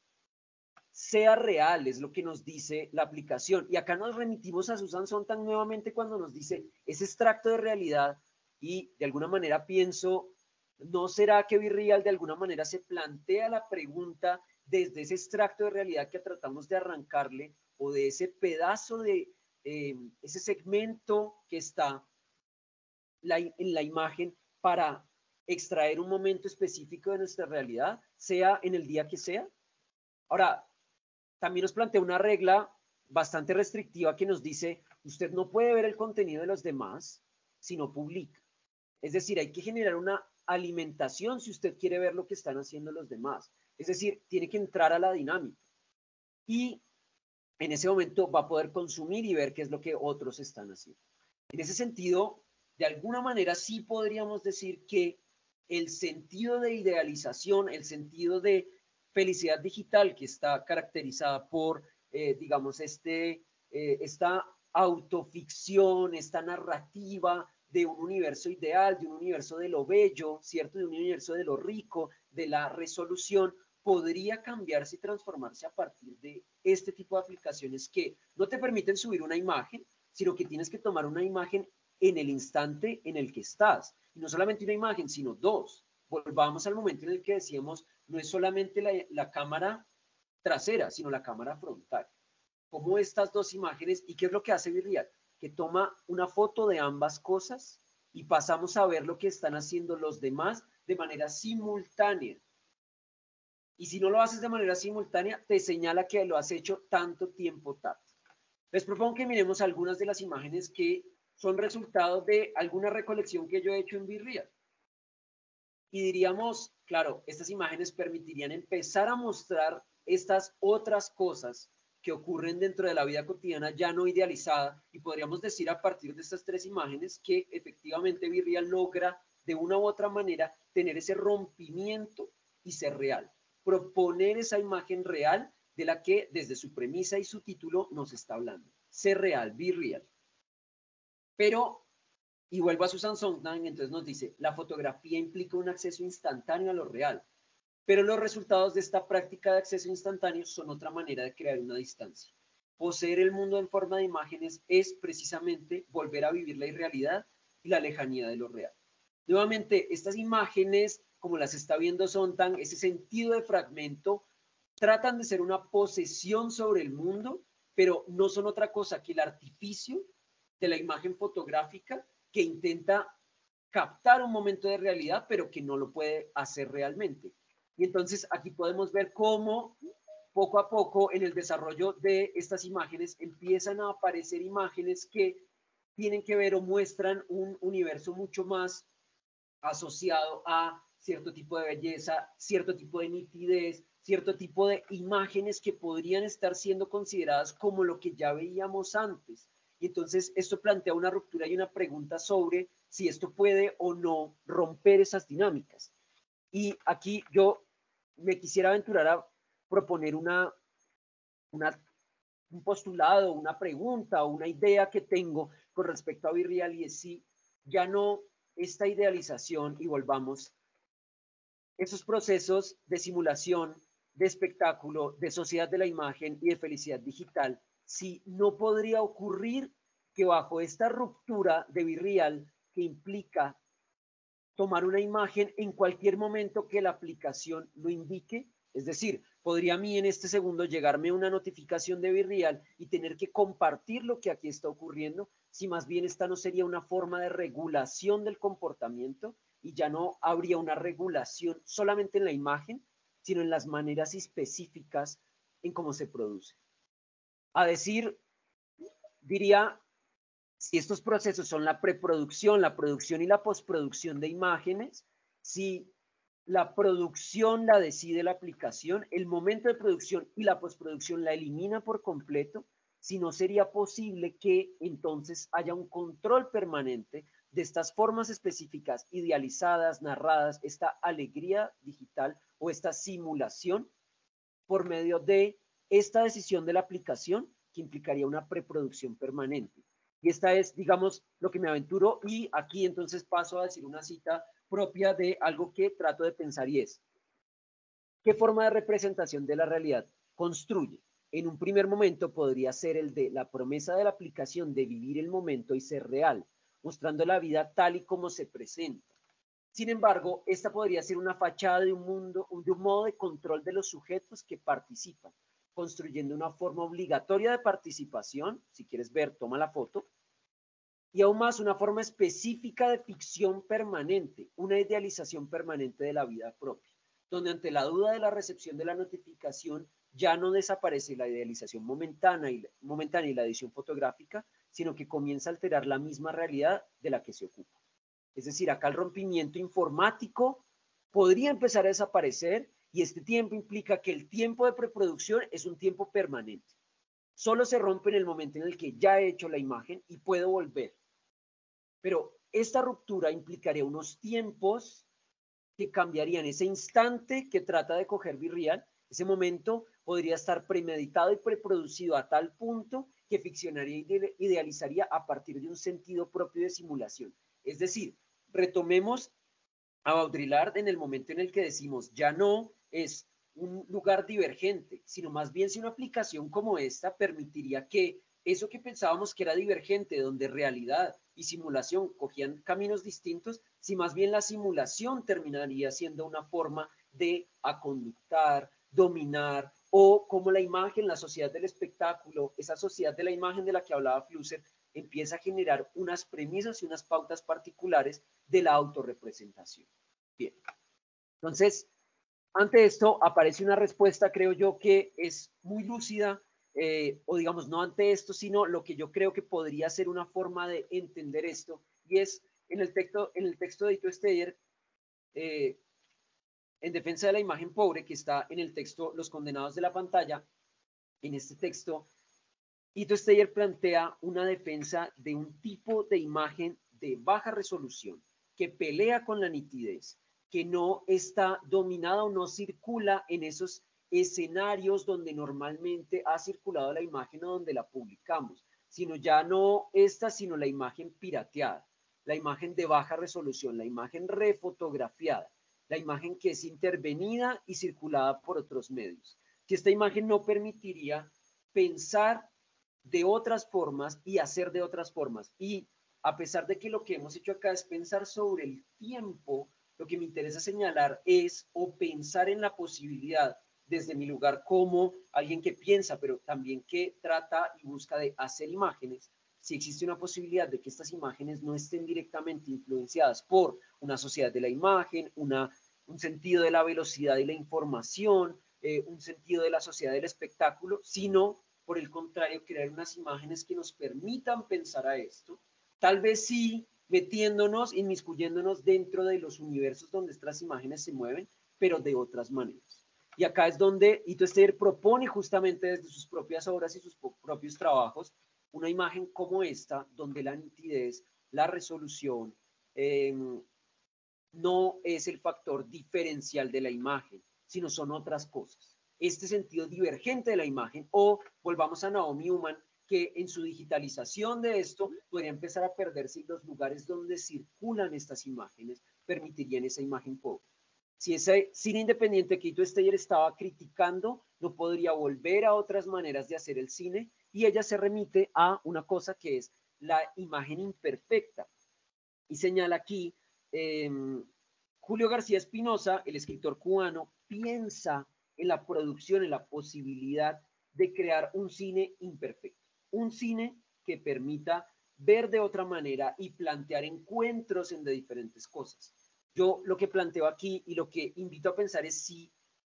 Sea real, es lo que nos dice la aplicación. Y acá nos remitimos a Susan Sontag nuevamente cuando nos dice ese extracto de realidad, y de alguna manera pienso, ¿no será que BeReal de alguna manera se plantea la pregunta desde ese extracto de realidad que tratamos de arrancarle, o de ese pedazo de ese segmento que está en la imagen, para extraer un momento específico de nuestra realidad, sea en el día que sea? Ahora, también nos plantea una regla bastante restrictiva que nos dice, usted no puede ver el contenido de los demás si no publica. Es decir, hay que generar una alimentación si usted quiere ver lo que están haciendo los demás. Es decir, tiene que entrar a la dinámica. Y en ese momento va a poder consumir y ver qué es lo que otros están haciendo. En ese sentido, de alguna manera sí podríamos decir que el sentido de idealización, el sentido de felicidad digital, que está caracterizada por, digamos, esta autoficción, esta narrativa de un universo ideal, de un universo de lo bello, ¿cierto? De un universo de lo rico, de la resolución, podría cambiarse y transformarse a partir de este tipo de aplicaciones que no te permiten subir una imagen, sino que tienes que tomar una imagen en el instante en el que estás. Y no solamente una imagen, sino dos. Volvamos al momento en el que decíamos, no es solamente la cámara trasera, sino la cámara frontal. Como estas dos imágenes, ¿y qué es lo que hace BeReal? Que toma una foto de ambas cosas y pasamos a ver lo que están haciendo los demás de manera simultánea. Y si no lo haces de manera simultánea, te señala que lo has hecho tanto tiempo tarde. Les propongo que miremos algunas de las imágenes que son resultado de alguna recolección que yo he hecho en BeReal. Y diríamos, claro, estas imágenes permitirían empezar a mostrar estas otras cosas que ocurren dentro de la vida cotidiana ya no idealizada, y podríamos decir a partir de estas tres imágenes que efectivamente BeReal logra de una u otra manera tener ese rompimiento y ser real, proponer esa imagen real de la que desde su premisa y su título nos está hablando. Ser real, BeReal. Pero, y vuelvo a Susan Sontag, entonces nos dice, la fotografía implica un acceso instantáneo a lo real, pero los resultados de esta práctica de acceso instantáneo son otra manera de crear una distancia. Poseer el mundo en forma de imágenes es precisamente volver a vivir la irrealidad y la lejanía de lo real. Nuevamente, estas imágenes, como las está viendo Sontag, ese sentido de fragmento, tratan de ser una posesión sobre el mundo, pero no son otra cosa que el artificio de la imagen fotográfica que intenta captar un momento de realidad, pero que no lo puede hacer realmente. Y entonces aquí podemos ver cómo poco a poco en el desarrollo de estas imágenes empiezan a aparecer imágenes que tienen que ver o muestran un universo mucho más asociado a cierto tipo de belleza, cierto tipo de nitidez, cierto tipo de imágenes que podrían estar siendo consideradas como lo que ya veíamos antes. Y entonces esto plantea una ruptura y una pregunta sobre si esto puede o no romper esas dinámicas. Y aquí yo me quisiera aventurar a proponer un postulado, una pregunta o una idea que tengo con respecto a BeReal, y es si ya no esta idealización, y volvamos, esos procesos de simulación, de espectáculo, de sociedad de la imagen y de felicidad digital, si no podría ocurrir que bajo esta ruptura de BeReal que implica tomar una imagen en cualquier momento que la aplicación lo indique, es decir, podría a mí en este segundo llegarme una notificación de BeReal y tener que compartir lo que aquí está ocurriendo, si más bien esta no sería una forma de regulación del comportamiento y ya no habría una regulación solamente en la imagen, sino en las maneras específicas en cómo se produce. A decir, diría, si estos procesos son la preproducción, la producción y la postproducción de imágenes, si la producción la decide la aplicación, el momento de producción y la postproducción la elimina por completo, si no sería posible que entonces haya un control permanente de estas formas específicas, idealizadas, narradas, esta alegría digital o esta simulación por medio de esta decisión de la aplicación que implicaría una preproducción permanente. Y esta es, digamos, lo que me aventuro, y aquí entonces paso a decir una cita propia de algo que trato de pensar y es, ¿qué forma de representación de la realidad construye? En un primer momento podría ser el de la promesa de la aplicación de vivir el momento y ser real, mostrando la vida tal y como se presenta. Sin embargo, esta podría ser una fachada de un modo de control de los sujetos que participan, construyendo una forma obligatoria de participación. Si quieres ver, toma la foto. Y aún más, una forma específica de ficción permanente, una idealización permanente de la vida propia, donde ante la duda de la recepción de la notificación ya no desaparece la idealización momentánea y la edición fotográfica, sino que comienza a alterar la misma realidad de la que se ocupa. Es decir, acá el rompimiento informático podría empezar a desaparecer y este tiempo implica que el tiempo de preproducción es un tiempo permanente. Solo se rompe en el momento en el que ya he hecho la imagen y puedo volver. Pero esta ruptura implicaría unos tiempos que cambiarían. Ese instante que trata de coger Virreal, ese momento podría estar premeditado y preproducido a tal punto que ficcionaría y idealizaría a partir de un sentido propio de simulación. Es decir, retomemos a Baudrillard en el momento en el que decimos ya no es un lugar divergente, sino más bien si una aplicación como esta permitiría que eso que pensábamos que era divergente, donde realidad y simulación cogían caminos distintos, si más bien la simulación terminaría siendo una forma de aconductar, dominar, o como la imagen, la sociedad del espectáculo, esa sociedad de la imagen de la que hablaba Flusser, empieza a generar unas premisas y unas pautas particulares de la autorrepresentación. Bien, entonces, ante esto aparece una respuesta, creo yo, que es muy lúcida, o digamos, no ante esto, sino lo que yo creo que podría ser una forma de entender esto, y es en el texto de Ito Steyer, en defensa de la imagen pobre, que está en el texto Los condenados de la pantalla. En este texto, Ito Steyer plantea una defensa de un tipo de imagen de baja resolución que pelea con la nitidez, que no está dominada o no circula en esos escenarios donde normalmente ha circulado la imagen o donde la publicamos, sino ya no esta, sino la imagen pirateada, la imagen de baja resolución, la imagen refotografiada, la imagen que es intervenida y circulada por otros medios. Que esta imagen no permitiría pensar de otras formas y hacer de otras formas. Y a pesar de que lo que hemos hecho acá es pensar sobre el tiempo, lo que me interesa señalar es o pensar en la posibilidad desde mi lugar como alguien que piensa, pero también que trata y busca de hacer imágenes, si existe una posibilidad de que estas imágenes no estén directamente influenciadas por una sociedad de la imagen, un sentido de la velocidad y la información, un sentido de la sociedad del espectáculo, sino por el contrario, crear unas imágenes que nos permitan pensar a esto, tal vez sí metiéndonos, inmiscuyéndonos dentro de los universos donde estas imágenes se mueven, pero de otras maneras. Y acá es donde Ito Steyer propone justamente desde sus propias obras y sus propios trabajos una imagen como esta, donde la nitidez, la resolución, no es el factor diferencial de la imagen, sino son otras cosas. Este sentido divergente de la imagen, o volvamos a Naomi Uman, que en su digitalización de esto podría empezar a perderse los lugares donde circulan estas imágenes, permitirían esa imagen pobre. Si ese cine independiente que Ito Steyer estaba criticando no podría volver a otras maneras de hacer el cine, y ella se remite a una cosa que es la imagen imperfecta. Y señala aquí, Julio García Espinosa, el escritor cubano, piensa en la producción, en la posibilidad de crear un cine imperfecto, un cine que permita ver de otra manera y plantear encuentros entre diferentes cosas. Yo lo que planteo aquí y lo que invito a pensar es si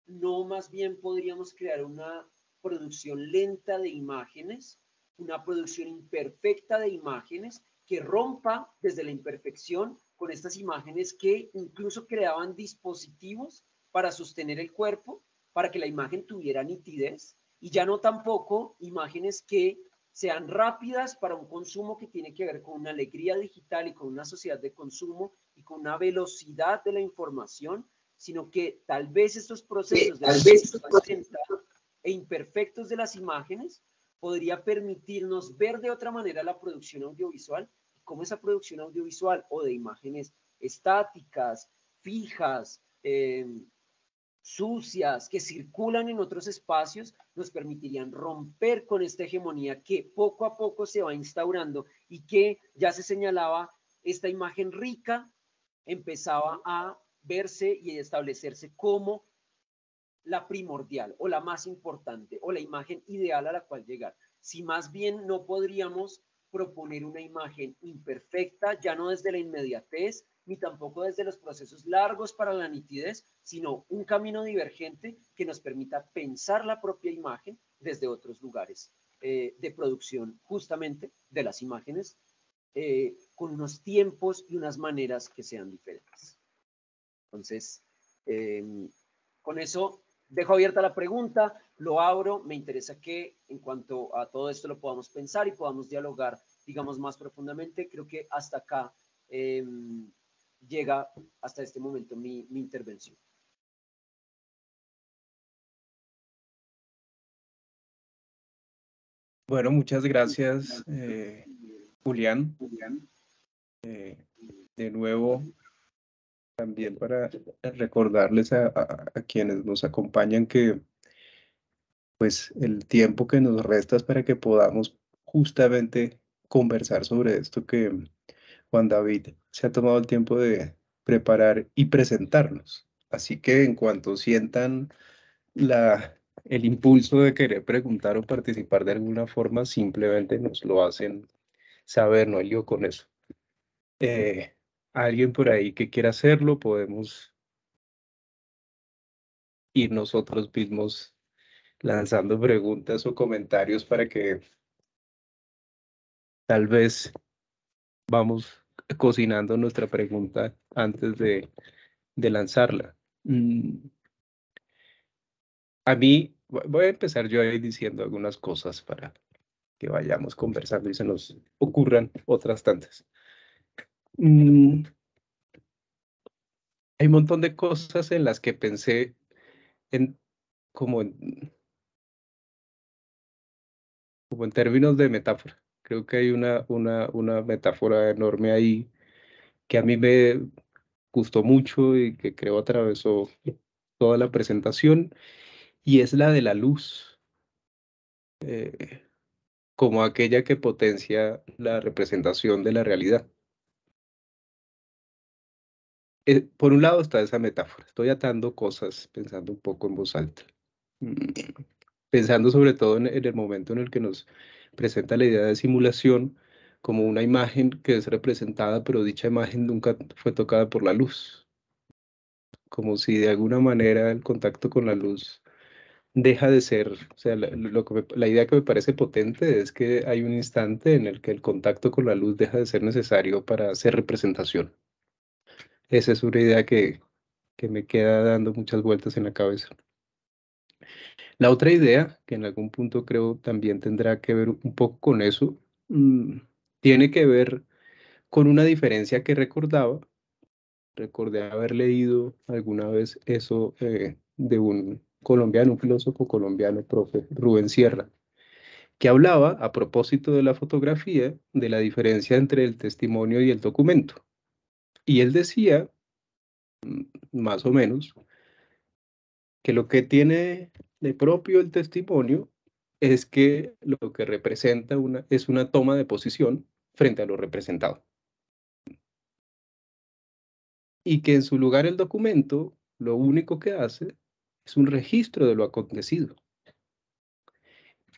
no más bien podríamos crear una producción lenta de imágenes, una producción imperfecta de imágenes que rompa desde la imperfección con estas imágenes que incluso creaban dispositivos para sostener el cuerpo, para que la imagen tuviera nitidez, y ya no tampoco imágenes que sean rápidas para un consumo que tiene que ver con una alegría digital y con una sociedad de consumo y con una velocidad de la información, sino que tal vez estos procesos de e imperfectos de las imágenes podría permitirnos ver de otra manera la producción audiovisual, y cómo esa producción audiovisual o de imágenes estáticas, fijas, sucias, que circulan en otros espacios, nos permitirían romper con esta hegemonía que poco a poco se va instaurando y que ya se señalaba, esta imagen rica empezaba a verse y establecerse como la primordial o la más importante o la imagen ideal a la cual llegar. Si más bien no podríamos proponer una imagen imperfecta, ya no desde la inmediatez, ni tampoco desde los procesos largos para la nitidez, sino un camino divergente que nos permita pensar la propia imagen desde otros lugares de producción justamente de las imágenes, con unos tiempos y unas maneras que sean diferentes. Entonces, con eso dejo abierta la pregunta, lo abro, me interesa que en cuanto a todo esto lo podamos pensar y podamos dialogar, digamos, más profundamente. Creo que hasta acá llega hasta este momento mi intervención.
Bueno, muchas gracias, Julián. De nuevo, también para recordarles a quienes nos acompañan que pues el tiempo que nos resta es para que podamos justamente conversar sobre esto que Juan David se ha tomado el tiempo de preparar y presentarnos. Así que en cuanto sientan el impulso de querer preguntar o participar de alguna forma, simplemente nos lo hacen saber, no hay lío con eso. Alguien por ahí que quiera hacerlo, podemos ir nosotros mismos lanzando preguntas o comentarios para que tal vez vamos cocinando nuestra pregunta antes de lanzarla. A mí, voy a empezar yo ahí diciendo algunas cosas para que vayamos conversando y se nos ocurran otras tantas. Hay un montón de cosas en las que pensé como en términos de metáfora. Creo que hay una metáfora enorme ahí que a mí me gustó mucho y que creo atravesó toda la presentación, y es la de la luz, como aquella que potencia la representación de la realidad. Por un lado está esa metáfora, estoy atando cosas pensando un poco en voz alta, pensando sobre todo en el momento en el que nos presenta la idea de simulación como una imagen que es representada, pero dicha imagen nunca fue tocada por la luz, como si de alguna manera el contacto con la luz deja de ser, o sea, la idea que me parece potente es que hay un instante en el que el contacto con la luz deja de ser necesario para hacer representación. Esa es una idea que me queda dando muchas vueltas en la cabeza. La otra idea, que en algún punto creo también tendrá que ver un poco con eso, tiene que ver con una diferencia que recordaba. Recordé haber leído alguna vez eso de un colombiano, un filósofo colombiano, profe Rubén Sierra, que hablaba a propósito de la fotografía de la diferencia entre el testimonio y el documento. Y él decía, más o menos, que lo que tiene de propio el testimonio es que lo que representa es una toma de posición frente a lo representado. Y que en su lugar el documento lo único que hace es un registro de lo acontecido.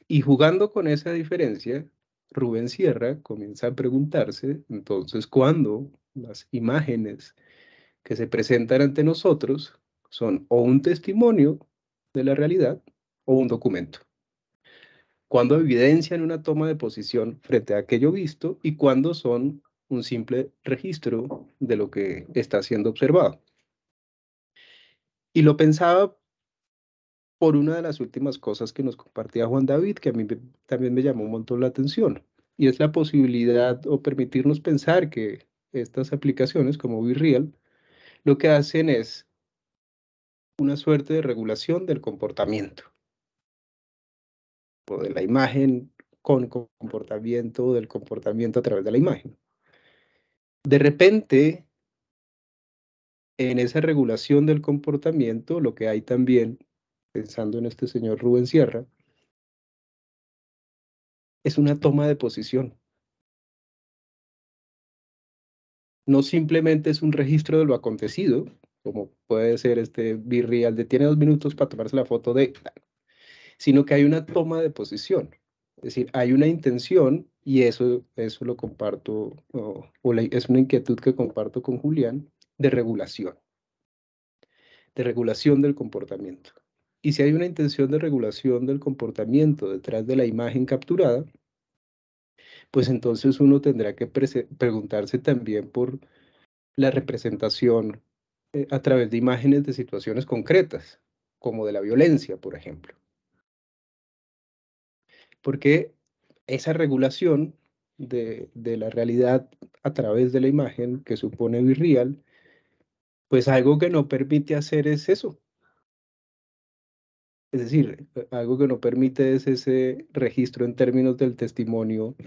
Y jugando con esa diferencia, Rubén Sierra comienza a preguntarse, entonces, ¿cuándo las imágenes que se presentan ante nosotros son o un testimonio de la realidad o un documento? ¿Cuándo evidencian una toma de posición frente a aquello visto y cuándo son un simple registro de lo que está siendo observado? Y lo pensaba por una de las últimas cosas que nos compartía Juan David, que a mí también me llamó un montón la atención, y es la posibilidad o permitirnos pensar que estas aplicaciones como BeReal lo que hacen es una suerte de regulación del comportamiento, o de la imagen con comportamiento, o del comportamiento a través de la imagen. De repente, en esa regulación del comportamiento, lo que hay también, pensando en este señor Rubén Sierra, es una toma de posición. No simplemente es un registro de lo acontecido, como puede ser este Virreal de tiene 2 minutos para tomarse la foto de, sino que hay una toma de posición. Es decir, hay una intención, y eso lo comparto, es una inquietud que comparto con Julián, de regulación del comportamiento. Y si hay una intención de regulación del comportamiento detrás de la imagen capturada, pues entonces uno tendrá que preguntarse también por la representación a través de imágenes de situaciones concretas, como de la violencia, por ejemplo. Porque esa regulación de la realidad a través de la imagen que supone Virreal, pues algo que no permite hacer es eso. Es decir, algo que no permite es ese registro en términos del testimonio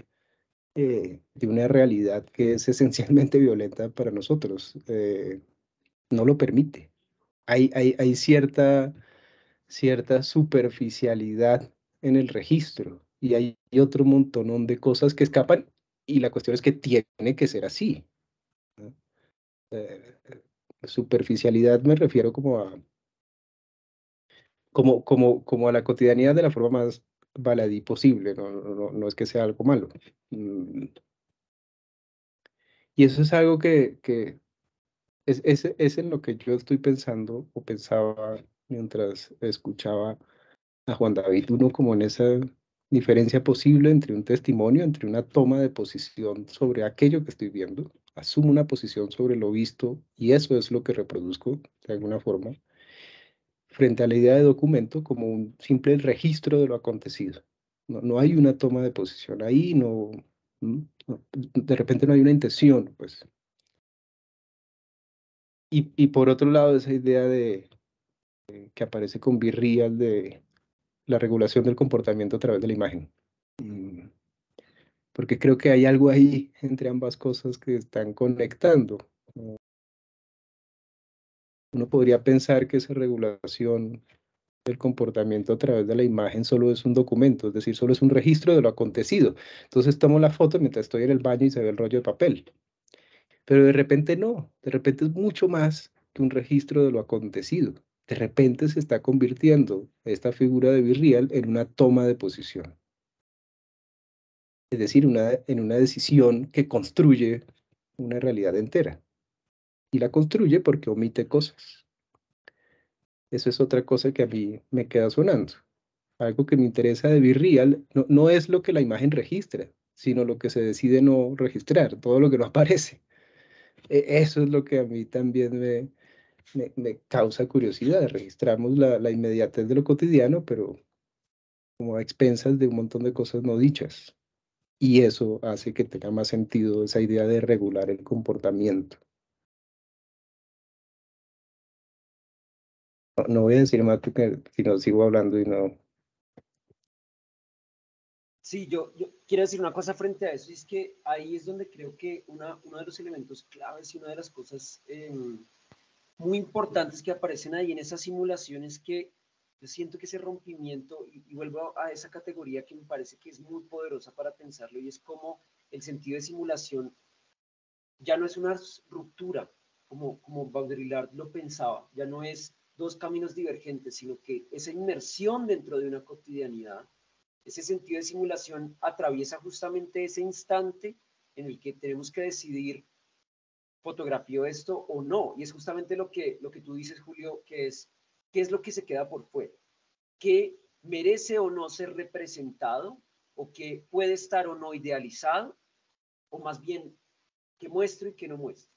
de una realidad que es esencialmente violenta para nosotros. No lo permite. Hay cierta superficialidad en el registro y hay otro montón de cosas que escapan y la cuestión es que tiene que ser así, ¿no? Eh, Superficialidad me refiero como a la cotidianidad de la forma más baladí posible, no es que sea algo malo. Mm, Y eso es algo que es en lo que yo estoy pensando o pensaba mientras escuchaba a Juan David, uno como en esa diferencia posible entre un testimonio, entre una toma de posición sobre aquello que estoy viendo, asumo una posición sobre lo visto y eso es lo que reproduzco de alguna forma, frente a la idea de documento como un simple registro de lo acontecido. No hay una toma de posición ahí, de repente no hay una intención, pues. Y por otro lado, esa idea que aparece con Virreal de la regulación del comportamiento a través de la imagen. Mm, Porque creo que hay algo ahí entre ambas cosas que están conectando. Uno podría pensar que esa regulación del comportamiento a través de la imagen solo es un documento, es decir, solo es un registro de lo acontecido. Entonces tomo la foto mientras estoy en el baño y se ve el rollo de papel. Pero de repente no, de repente es mucho más que un registro de lo acontecido. De repente se está convirtiendo esta figura de Virreal en una toma de posición. Es decir, en una decisión que construye una realidad entera. Y la construye porque omite cosas. Eso es otra cosa que a mí me queda sonando. Algo que me interesa de Virreal no es lo que la imagen registra, sino lo que se decide no registrar, todo lo que no aparece. Eso es lo que a mí también me causa curiosidad. Registramos la inmediatez de lo cotidiano, pero como a expensas de un montón de cosas no dichas. Y eso hace que tenga más sentido esa idea de regular el comportamiento. No voy a decir más porque si no sigo hablando y no.
Sí, yo quiero decir una cosa frente a eso, y es que ahí es donde creo que uno de los elementos claves y una de las cosas muy importantes que aparecen ahí en esas simulaciones que yo siento que ese rompimiento, y vuelvo a esa categoría que me parece que es muy poderosa para pensarlo, y es como el sentido de simulación ya no es una ruptura, como Baudrillard lo pensaba, ya no es dos caminos divergentes, sino que esa inmersión dentro de una cotidianidad, ese sentido de simulación atraviesa justamente ese instante en el que tenemos que decidir fotografió esto o no. Y es justamente lo que tú dices, Julio, que es qué es lo que se queda por fuera, qué merece o no ser representado, o qué puede estar o no idealizado, o más bien qué muestro y qué no muestro.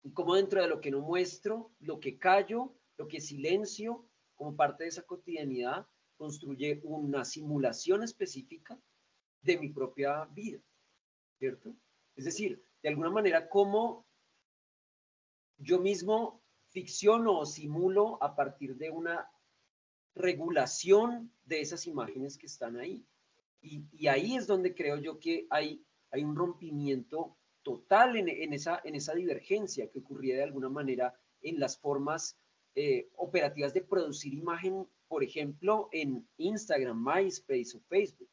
Y cómo dentro de lo que no muestro, lo que callo, lo que silencio, como parte de esa cotidianidad, construye una simulación específica de mi propia vida, ¿cierto? Es decir, de alguna manera, cómo yo mismo ficciono o simulo a partir de una regulación de esas imágenes que están ahí. Y ahí es donde creo yo que hay un rompimiento total en esa divergencia que ocurría de alguna manera en las formas operativas de producir imagen, por ejemplo, en Instagram, MySpace o Facebook,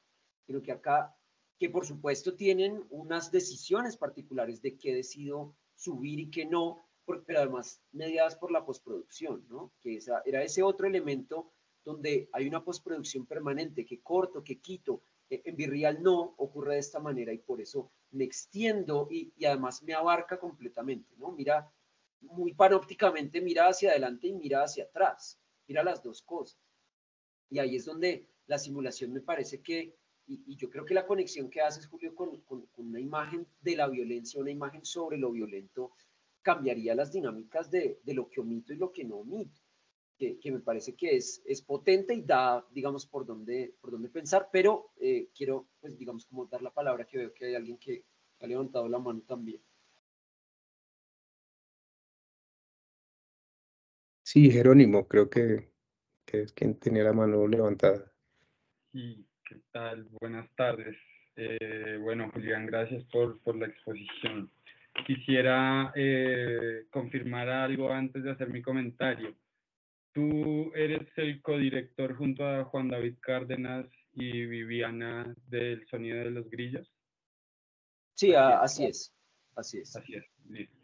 sino que acá, que por supuesto tienen unas decisiones particulares de qué decido subir y qué no, pero además mediadas por la postproducción, ¿no? Que era ese otro elemento donde hay una postproducción permanente, que corto, que quito. En Virreal no ocurre de esta manera y por eso me extiendo y además me abarca completamente, ¿no? Mira, muy panópticamente mira hacia adelante y mira hacia atrás, mira las dos cosas. Y ahí es donde la simulación me parece que, y yo creo que la conexión que haces, Julio, con una imagen de la violencia, una imagen sobre lo violento, cambiaría las dinámicas de lo que omito y lo que no omito. Que me parece que es potente y da, digamos, por dónde pensar, pero quiero, pues, digamos, como dar la palabra, que veo que hay alguien que ha levantado la mano también.
Sí, Jerónimo, creo que es quien tenía la mano levantada.
Sí, ¿qué tal? Buenas tardes. Bueno, Julián, gracias por la exposición. Quisiera confirmar algo antes de hacer mi comentario. Tú eres el codirector junto a Juan David Cárdenas y Viviana del Sonido de los Grillos.
Sí,
Así
es. Así es.
Así es, listo.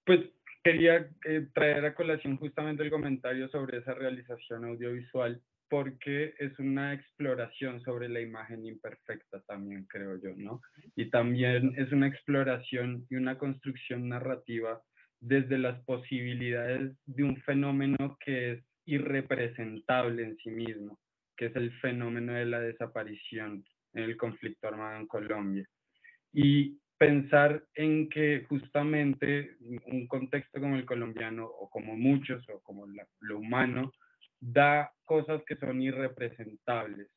Pues quería traer a colación justamente el comentario sobre esa realización audiovisual, porque es una exploración sobre la imagen imperfecta también, creo yo, ¿no? Y también es una exploración y una construcción narrativa desde las posibilidades de un fenómeno que es irrepresentable en sí mismo, que es el fenómeno de la desaparición en el conflicto armado en Colombia. Y pensar en que justamente un contexto como el colombiano, o como muchos, o como lo humano, da cosas que son irrepresentables,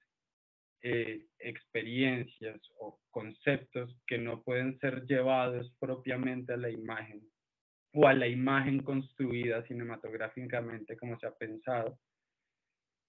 experiencias o conceptos que no pueden ser llevados propiamente a la imagen o a la imagen construida cinematográficamente como se ha pensado.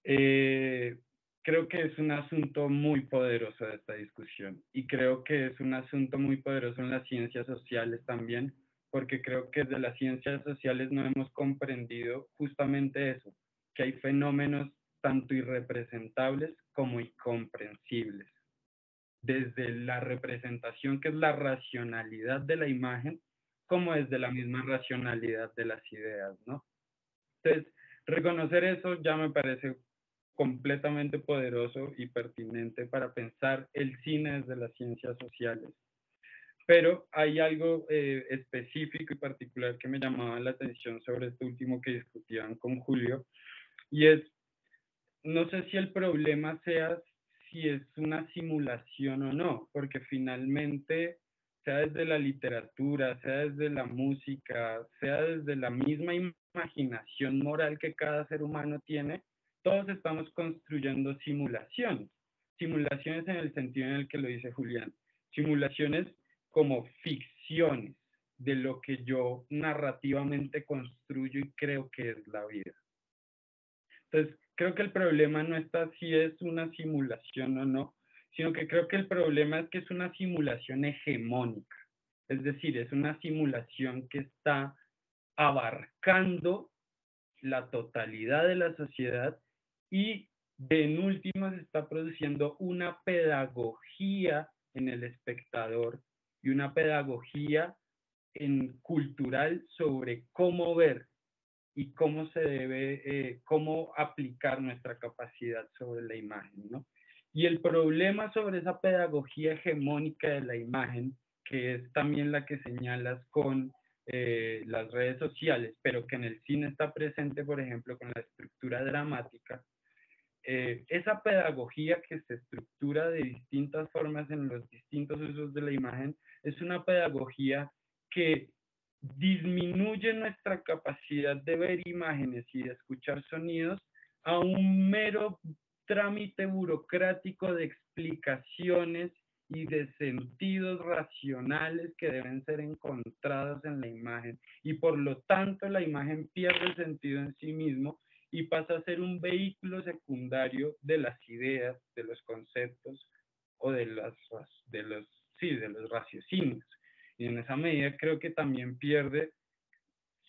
Creo que es un asunto muy poderoso de esta discusión y creo que es un asunto muy poderoso en las ciencias sociales también, porque creo que desde las ciencias sociales no hemos comprendido justamente eso, que hay fenómenos tanto irrepresentables como incomprensibles. Desde la representación, que es la racionalidad de la imagen, como desde la misma racionalidad de las ideas, ¿no? Entonces, reconocer eso ya me parece completamente poderoso y pertinente para pensar el cine desde las ciencias sociales. Pero hay algo específico y particular que me llamaba la atención sobre esto último que discutían con Julio, y es, no sé si el problema sea si es una simulación o no, porque finalmente, sea desde la literatura, sea desde la música, sea desde la misma imaginación moral que cada ser humano tiene, todos estamos construyendo simulaciones. Simulaciones en el sentido en el que lo dice Julián. Simulaciones como ficciones de lo que yo narrativamente construyo y creo que es la vida. Entonces, creo que el problema no está si es una simulación o no, sino que creo que el problema es que es una simulación hegemónica. Es decir, es una simulación que está abarcando la totalidad de la sociedad y en último se está produciendo una pedagogía en el espectador y una pedagogía cultural sobre cómo ver y cómo se debe, cómo aplicar nuestra capacidad sobre la imagen, ¿no? Y el problema sobre esa pedagogía hegemónica de la imagen, que es también la que señalas con las redes sociales, pero que en el cine está presente, por ejemplo, con la estructura dramática, esa pedagogía que se estructura de distintas formas en los distintos usos de la imagen, es una pedagogía que disminuye nuestra capacidad de ver imágenes y de escuchar sonidos a un mero trámite burocrático de explicaciones y de sentidos racionales que deben ser encontrados en la imagen. Y por lo tanto la imagen pierde el sentido en sí mismo y pasa a ser un vehículo secundario de las ideas, de los conceptos o de los raciocinios. Y en esa medida creo que también pierde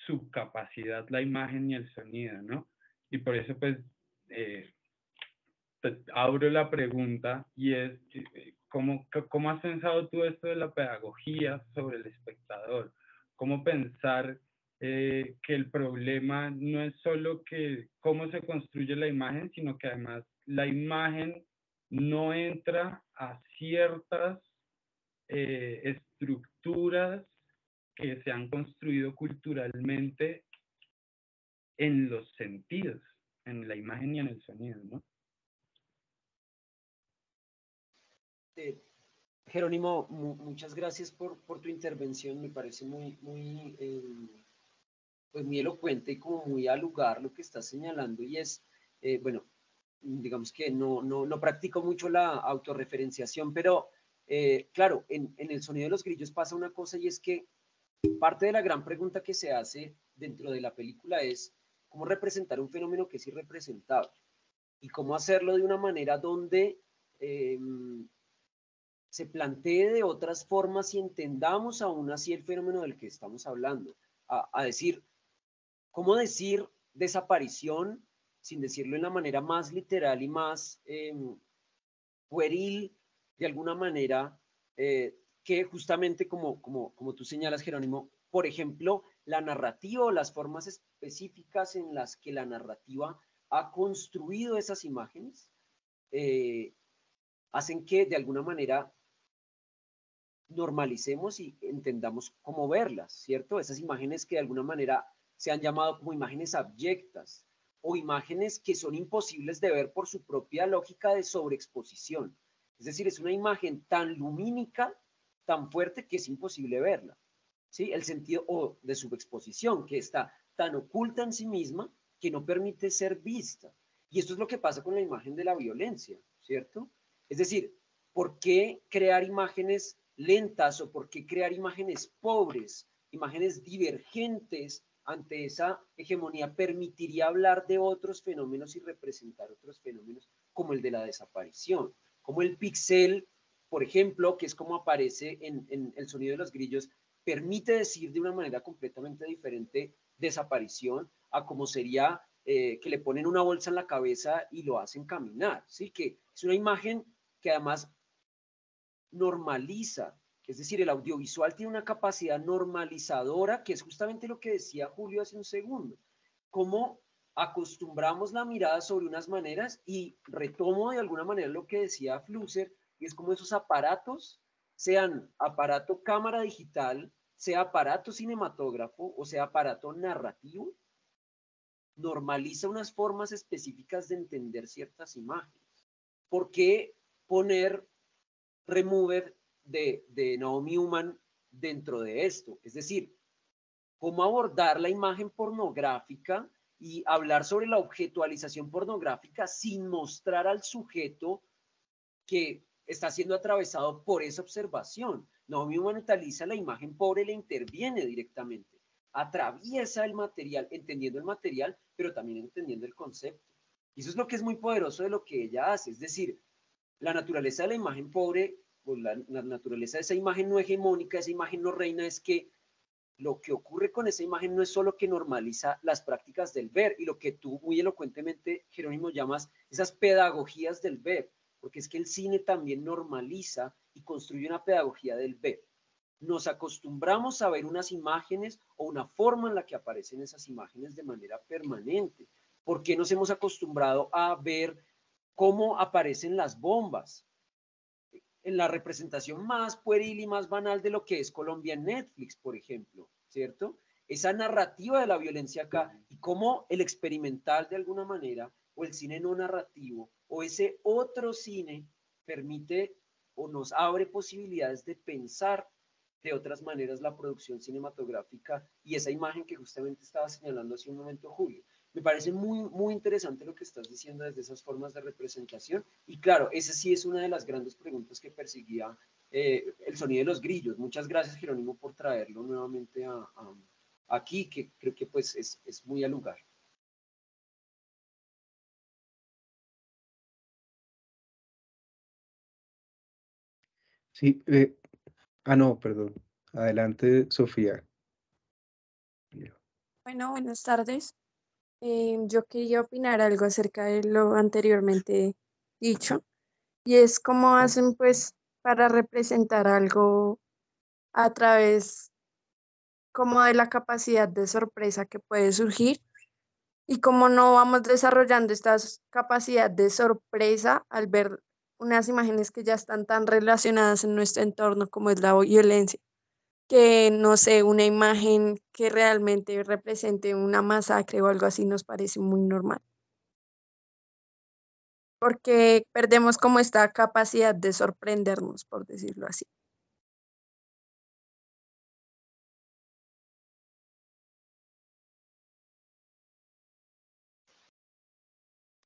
su capacidad la imagen y el sonido, ¿no? Y por eso pues abro la pregunta y es, ¿cómo has pensado tú esto de la pedagogía sobre el espectador? ¿Cómo pensar que el problema no es solo que cómo se construye la imagen, sino que además la imagen no entra a ciertas estructuras que se han construido culturalmente en los sentidos, en la imagen y en el sonido, ¿no?
Jerónimo, muchas gracias por tu intervención. Me parece pues muy elocuente y como muy al lugar lo que estás señalando. Y es, bueno, digamos que no practico mucho la autorreferenciación, pero claro, en el sonido de los grillos pasa una cosa y es que parte de la gran pregunta que se hace dentro de la película es cómo representar un fenómeno que es irrepresentable y cómo hacerlo de una manera donde se plantee de otras formas y entendamos aún así el fenómeno del que estamos hablando. A decir, ¿cómo decir desaparición sin decirlo en la manera más literal y más pueril, de alguna manera, que justamente como tú señalas, Jerónimo, por ejemplo, la narrativa o las formas específicas en las que la narrativa ha construido esas imágenes, hacen que de alguna manera normalicemos y entendamos cómo verlas, ¿cierto? Esas imágenes que de alguna manera se han llamado como imágenes abyectas o imágenes que son imposibles de ver por su propia lógica de sobreexposición. Es decir, es una imagen tan lumínica, tan fuerte que es imposible verla. ¿Sí? El sentido o de subexposición, que está tan oculta en sí misma que no permite ser vista. Y esto es lo que pasa con la imagen de la violencia, ¿cierto? Es decir, ¿por qué crear imágenes lentas o por qué crear imágenes pobres, imágenes divergentes ante esa hegemonía permitiría hablar de otros fenómenos y representar otros fenómenos como el de la desaparición, como el pixel, por ejemplo, que es como aparece en el sonido de los grillos, permite decir de una manera completamente diferente desaparición a como sería que le ponen una bolsa en la cabeza y lo hacen caminar, ¿sí? Que es una imagen que además normaliza, es decir, el audiovisual tiene una capacidad normalizadora, que es justamente lo que decía Julio hace un segundo, cómo acostumbramos la mirada sobre unas maneras y retomo de alguna manera lo que decía Flusser, y es como esos aparatos, sean aparato cámara digital, sea aparato cinematógrafo o sea aparato narrativo, normaliza unas formas específicas de entender ciertas imágenes. ¿Por qué poner Remover de Naomi Human dentro de esto? Es decir, cómo abordar la imagen pornográfica y hablar sobre la objetualización pornográfica sin mostrar al sujeto que está siendo atravesado por esa observación. Naomi Human utiliza la imagen pobre y le interviene directamente. Atraviesa el material, entendiendo el material, pero también entendiendo el concepto. Y eso es lo que es muy poderoso de lo que ella hace. Es decir, la naturaleza de la imagen pobre, o la naturaleza de esa imagen no hegemónica, esa imagen no reina, es que lo que ocurre con esa imagen no es solo que normaliza las prácticas del ver y lo que tú muy elocuentemente, Jerónimo, llamas esas pedagogías del ver, porque es que el cine también normaliza y construye una pedagogía del ver. Nos acostumbramos a ver unas imágenes o una forma en la que aparecen esas imágenes de manera permanente. ¿Por qué nos hemos acostumbrado a ver cómo aparecen las bombas en la representación más pueril y más banal de lo que es Colombia en Netflix, por ejemplo, ¿cierto? Esa narrativa de la violencia acá y cómo el experimental de alguna manera o el cine no narrativo o ese otro cine permite o nos abre posibilidades de pensar de otras maneras la producción cinematográfica y esa imagen que justamente estaba señalando hace un momento Julio. Me parece muy interesante lo que estás diciendo desde esas formas de representación. Y claro, esa sí es una de las grandes preguntas que perseguía el sonido de los grillos. Muchas gracias, Jerónimo, por traerlo nuevamente aquí, que creo que pues es muy al lugar.
Sí, no, perdón. Adelante, Sofía.
Bueno, buenas tardes. Yo quería opinar algo acerca de lo anteriormente dicho, y es cómo hacen pues para representar algo a través como de la capacidad de sorpresa que puede surgir y cómo no vamos desarrollando esta capacidad de sorpresa al ver unas imágenes que ya están tan relacionadas en nuestro entorno como es la violencia, que no sé, una imagen que realmente represente una masacre o algo así nos parece muy normal, porque perdemos como esta capacidad de sorprendernos, por decirlo así.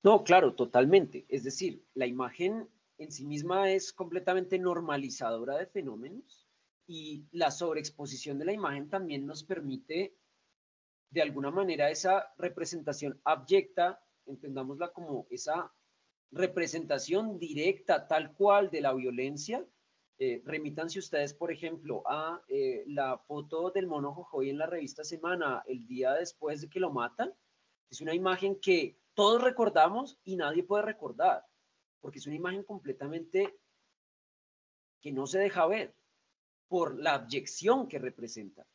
No, claro, totalmente. Es decir, la imagen en sí misma es completamente normalizadora de fenómenos y la sobreexposición de la imagen también nos permite, de alguna manera, esa representación abyecta, entendámosla como esa representación directa, tal cual, de la violencia. Remítanse ustedes, por ejemplo, a la foto del mono Jojoy en la revista Semana el día después de que lo matan. Es una imagen que todos recordamos y nadie puede recordar, porque es una imagen completamente que no se deja ver por la abyección que representa.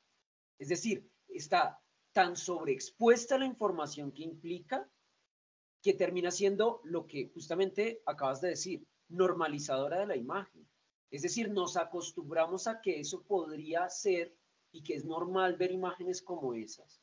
Es decir, está tan sobreexpuesta la información que implica que termina siendo lo que justamente acabas de decir, normalizadora de la imagen. Es decir, nos acostumbramos a que eso podría ser y que es normal ver imágenes como esas,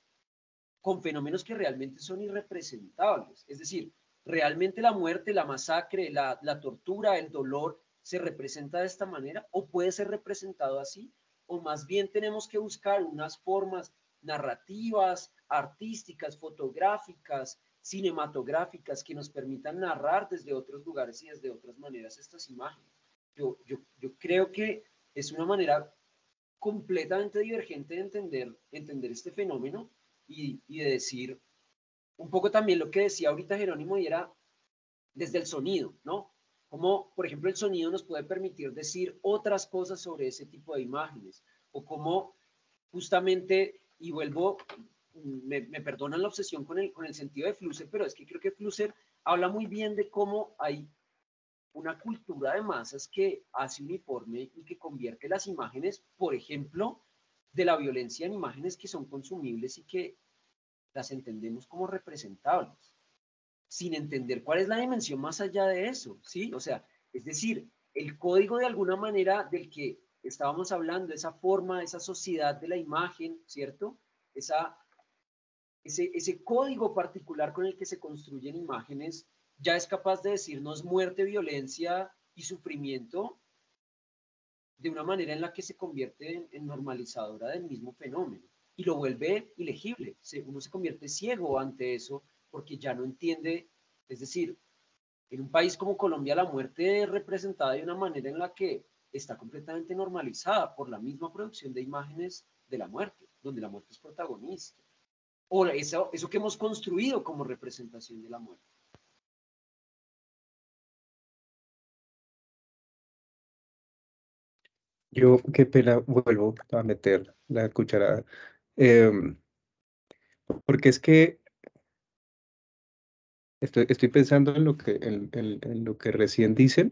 con fenómenos que realmente son irrepresentables. Es decir, realmente la muerte, la masacre, la tortura, el dolor, se representa de esta manera o puede ser representado así, o más bien tenemos que buscar unas formas narrativas, artísticas, fotográficas, cinematográficas que nos permitan narrar desde otros lugares y desde otras maneras estas imágenes. Yo creo que es una manera completamente divergente de entender este fenómeno y de decir un poco también lo que decía ahorita Jerónimo y era desde el sonido, ¿no? Como, por ejemplo, el sonido nos puede permitir decir otras cosas sobre ese tipo de imágenes o como justamente, y vuelvo, me perdonan la obsesión con el sentido de Flusser, pero es que creo que Flusser habla muy bien de cómo hay una cultura de masas que hace uniforme y que convierte las imágenes, por ejemplo, de la violencia en imágenes que son consumibles y que las entendemos como representables, sin entender cuál es la dimensión más allá de eso, ¿sí? O sea, es decir, el código de alguna manera del que estábamos hablando, esa forma, esa sociedad de la imagen, ¿cierto? Ese código particular con el que se construyen imágenes ya es capaz de decirnos muerte, violencia y sufrimiento de una manera en la que se convierte en normalizadora del mismo fenómeno y lo vuelve ilegible. Uno se convierte ciego ante eso porque ya no entiende, es decir, en un país como Colombia la muerte es representada de una manera en la que está completamente normalizada por la misma producción de imágenes de la muerte, donde la muerte es protagonista. O eso que hemos construido como representación de la muerte.
Yo, qué pena, vuelvo a meter la cucharada. Em, Porque es que estoy pensando en lo en lo que recién dicen,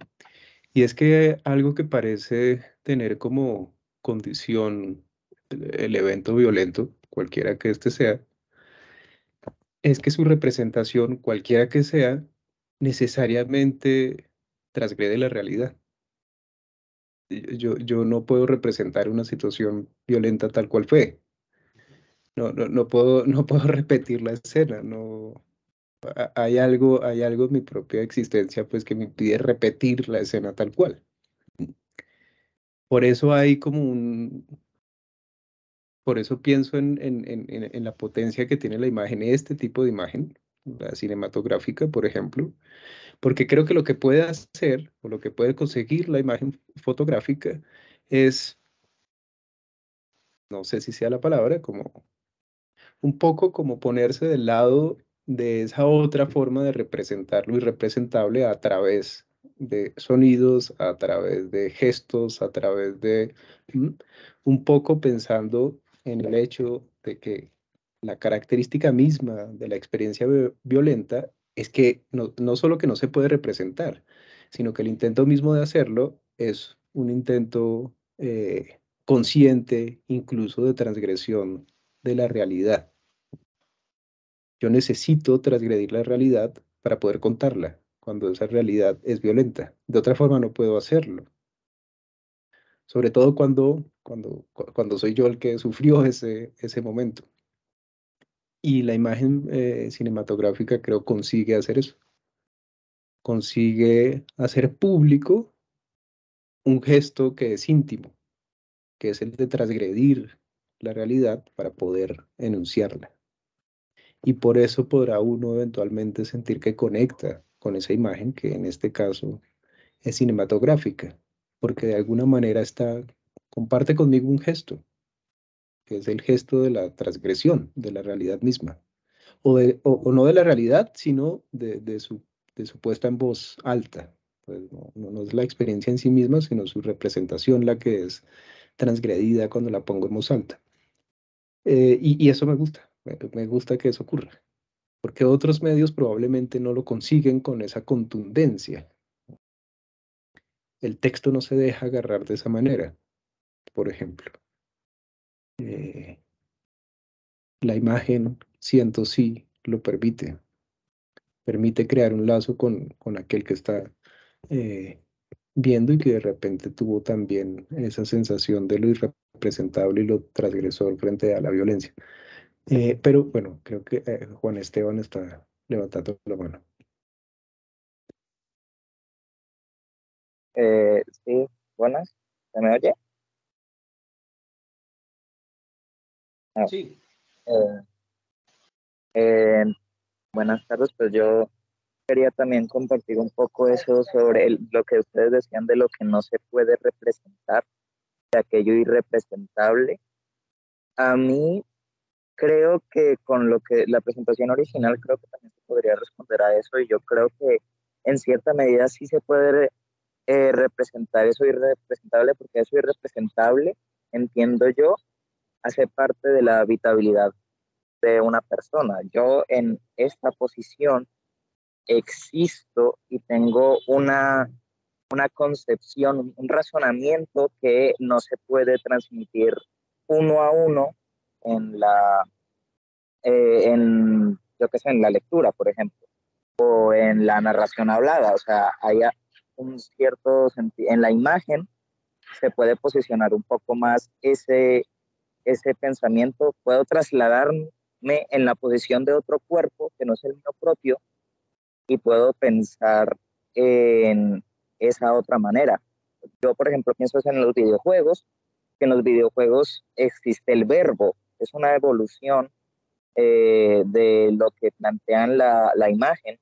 y es que algo que parece tener como condición el evento violento, cualquiera que este sea, es que su representación, cualquiera que sea, necesariamente transgrede la realidad. Yo no puedo representar una situación violenta tal cual fue. No puedo, no puedo repetir la escena, no. Hay algo en mi propia existencia pues que me impide repetir la escena tal cual. Por eso hay como por eso pienso en la potencia que tiene la imagen, este tipo de imagen, la cinematográfica, por ejemplo, porque creo que lo que puede hacer o lo que puede conseguir la imagen fotográfica es, no sé si sea la palabra, como un poco como ponerse del lado de esa otra forma de representar lo irrepresentable a través de sonidos, a través de gestos, a través de un poco pensando en el hecho de que la característica misma de la experiencia violenta es que no solo que no se puede representar, sino que el intento mismo de hacerlo es un intento consciente, incluso de transgresión de la realidad. Yo necesito transgredir la realidad para poder contarla, cuando esa realidad es violenta. De otra forma no puedo hacerlo. Sobre todo cuando soy yo el que sufrió ese momento. Y la imagen cinematográfica creo consigue hacer eso. Consigue hacer público un gesto que es íntimo, que es el de transgredir la realidad para poder enunciarla. Y por eso podrá uno eventualmente sentir que conecta con esa imagen, que en este caso es cinematográfica, porque de alguna manera comparte conmigo un gesto, que es el gesto de la transgresión de la realidad misma, o no de la realidad, sino de su puesta en voz alta. Pues no es la experiencia en sí misma, sino su representación la que es transgredida cuando la pongo en voz alta. Y eso me gusta, me gusta que eso ocurra, porque otros medios probablemente no lo consiguen con esa contundencia. El texto no se deja agarrar de esa manera, por ejemplo. La imagen, siento sí, lo permite. Permite crear un lazo con aquel que está eh, viendo y que de repente tuvo también esa sensación de lo irrepresentable y lo transgresor frente a la violencia. Pero bueno, creo que Juan Esteban está levantando la mano.
Sí, buenas. ¿Se me oye? Ah,
Sí.
eh, eh, buenas tardes, pues yo quería también compartir un poco eso sobre lo que ustedes decían de lo que no se puede representar, de aquello irrepresentable. A mí creo que con lo que la presentación original creo que también se podría responder a eso y yo creo que en cierta medida sí se puede representar eso irrepresentable porque eso irrepresentable, entiendo yo, hace parte de la habitabilidad de una persona. Yo en esta posición existo y tengo una concepción, un razonamiento que no se puede transmitir uno a uno en yo qué sé, en la lectura, por ejemplo, o en la narración hablada. O sea, hay un cierto sentido, en la imagen se puede posicionar un poco más ese pensamiento, puedo trasladarme en la posición de otro cuerpo que no es el mío propio y puedo pensar en esa otra manera. Yo, por ejemplo, pienso en los videojuegos, que en los videojuegos existe el verbo, es una evolución de lo que plantean la imagen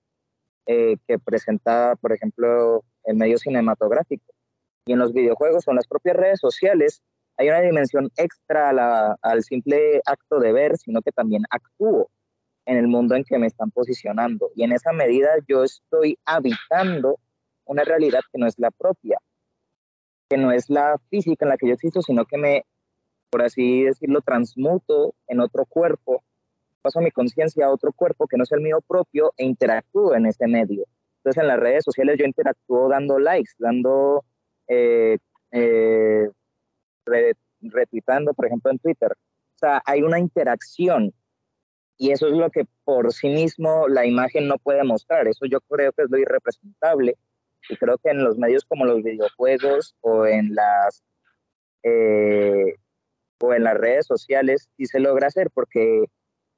que presenta, por ejemplo, el medio cinematográfico. Y en los videojuegos o en las propias redes sociales hay una dimensión extra al simple acto de ver, sino que también actúo en el mundo en que me están posicionando. Y en esa medida yo estoy habitando una realidad que no es la propia, que no es la física en la que yo existo, sino que por así decirlo, transmuto en otro cuerpo, paso mi conciencia a otro cuerpo que no es el mío propio e interactúo en ese medio. Entonces en las redes sociales yo interactúo dando likes, dando, eh, eh, retuitando, por ejemplo, en Twitter. O sea, hay una interacción y eso es lo que por sí mismo la imagen no puede mostrar. Eso yo creo que es lo irrepresentable y creo que en los medios como los videojuegos eh, o en las redes sociales sí se logra hacer porque,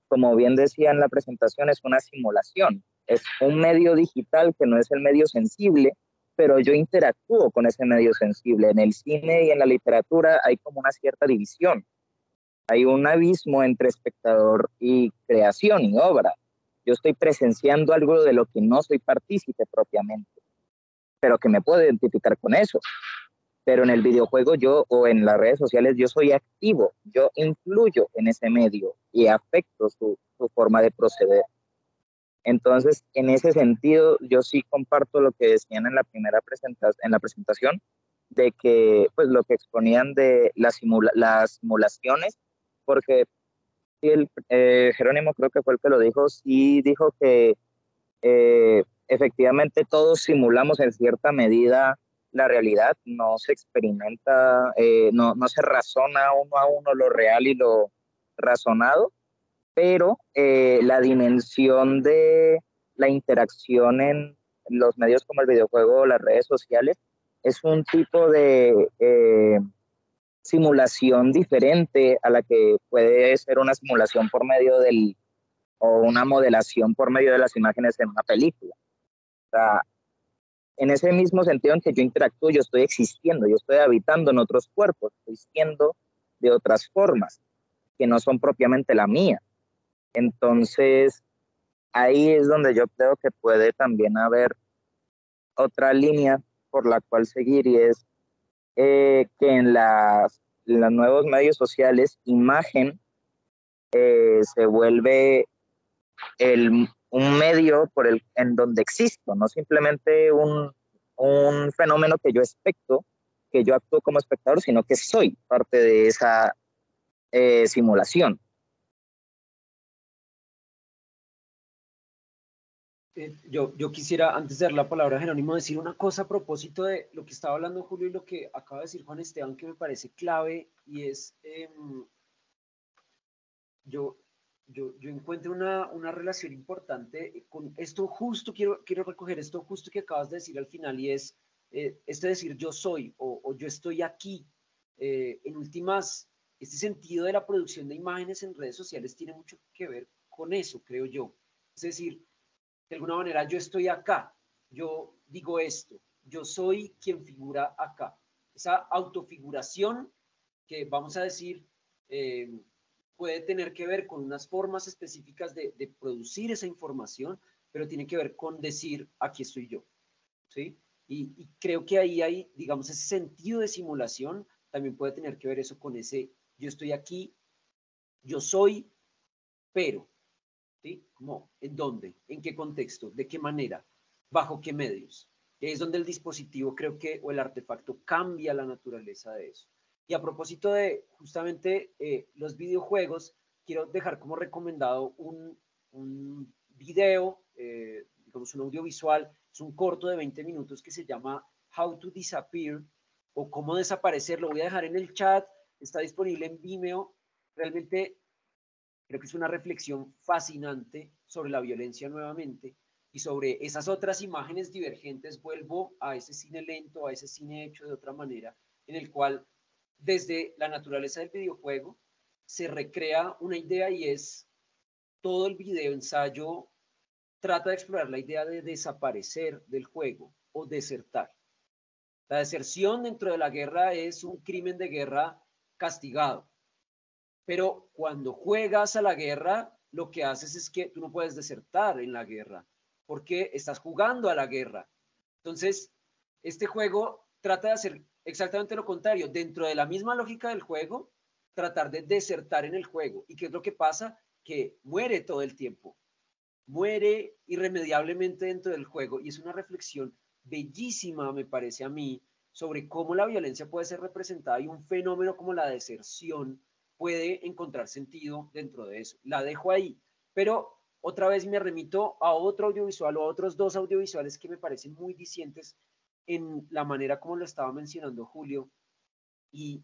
como bien decía en la presentación, es una simulación. Es un medio digital que no es el medio sensible, pero yo interactúo con ese medio sensible. En el cine y en la literatura hay como una cierta división. Hay un abismo entre espectador y creación y obra. Yo estoy presenciando algo de lo que no soy partícipe propiamente, pero que me puedo identificar con eso. Pero en el videojuego yo o en las redes sociales yo soy activo, yo influyo en ese medio y afecto su forma de proceder. Entonces, en ese sentido, yo sí comparto lo que decían en la en la presentación, de que, pues, lo que exponían de las simulaciones, porque sí, Jerónimo creo que fue el que lo dijo, sí dijo que efectivamente todos simulamos en cierta medida la realidad, no se experimenta, no se razona uno a uno lo real y lo razonado, pero la dimensión de la interacción en los medios como el videojuego o las redes sociales es un tipo de simulación diferente a la que puede ser una simulación por medio o una modelación por medio de las imágenes en una película. O sea, en ese mismo sentido en que yo interactúo, yo estoy existiendo, yo estoy habitando en otros cuerpos, estoy siendo de otras formas que no son propiamente la mía. Entonces, ahí es donde yo creo que puede también haber otra línea por la cual seguir y es que en los nuevos medios sociales, imagen se vuelve un medio en donde existo, no simplemente un fenómeno que yo expecto, que yo actúo como espectador, sino que soy parte de esa simulación.
Yo quisiera, antes de dar la palabra a Jerónimo, decir una cosa a propósito de lo que estaba hablando Julio y lo que acaba de decir Juan Esteban, que me parece clave, y es, yo, yo encuentro una relación importante con esto justo, quiero recoger esto justo que acabas de decir al final, y es esto de decir yo soy o yo estoy aquí. En últimas, este sentido de la producción de imágenes en redes sociales tiene mucho que ver con eso, creo yo. Es decir, de alguna manera yo estoy acá, yo digo esto, yo soy quien figura acá. Esa autofiguración que vamos a decir puede tener que ver con unas formas específicas de producir esa información, pero tiene que ver con decir aquí estoy yo, ¿sí? Y creo que ahí hay, digamos, ese sentido de simulación, también puede tener que ver eso con ese yo estoy aquí, yo soy, pero, ¿sí? ¿Cómo? ¿En dónde? ¿En qué contexto? ¿De qué manera? ¿Bajo qué medios? Y ahí es donde el dispositivo creo que, o el artefacto cambia la naturaleza de eso. Y a propósito de justamente los videojuegos, quiero dejar como recomendado un video, digamos un audiovisual, es un corto de 20 minutos que se llama How to Disappear o Cómo Desaparecer. Lo voy a dejar en el chat, está disponible en Vimeo. Realmente creo que es una reflexión fascinante sobre la violencia nuevamente y sobre esas otras imágenes divergentes. Vuelvo a ese cine lento, a ese cine hecho de otra manera, en el cual desde la naturaleza del videojuego se recrea una idea y es todo el video ensayo trata de explorar la idea de desaparecer del juego o desertar. La deserción dentro de la guerra es un crimen de guerra castigado. Pero cuando juegas a la guerra, lo que haces es que tú no puedes desertar en la guerra, porque estás jugando a la guerra. Entonces, este juego trata de hacer exactamente lo contrario. Dentro de la misma lógica del juego, tratar de desertar en el juego. ¿Y qué es lo que pasa? Que muere todo el tiempo. Muere irremediablemente dentro del juego. Y es una reflexión bellísima, me parece a mí, sobre cómo la violencia puede ser representada y un fenómeno como la deserción puede encontrar sentido dentro de eso. La dejo ahí, pero otra vez me remito a otro audiovisual o a otros dos audiovisuales que me parecen muy discientes en la manera como lo estaba mencionando Julio y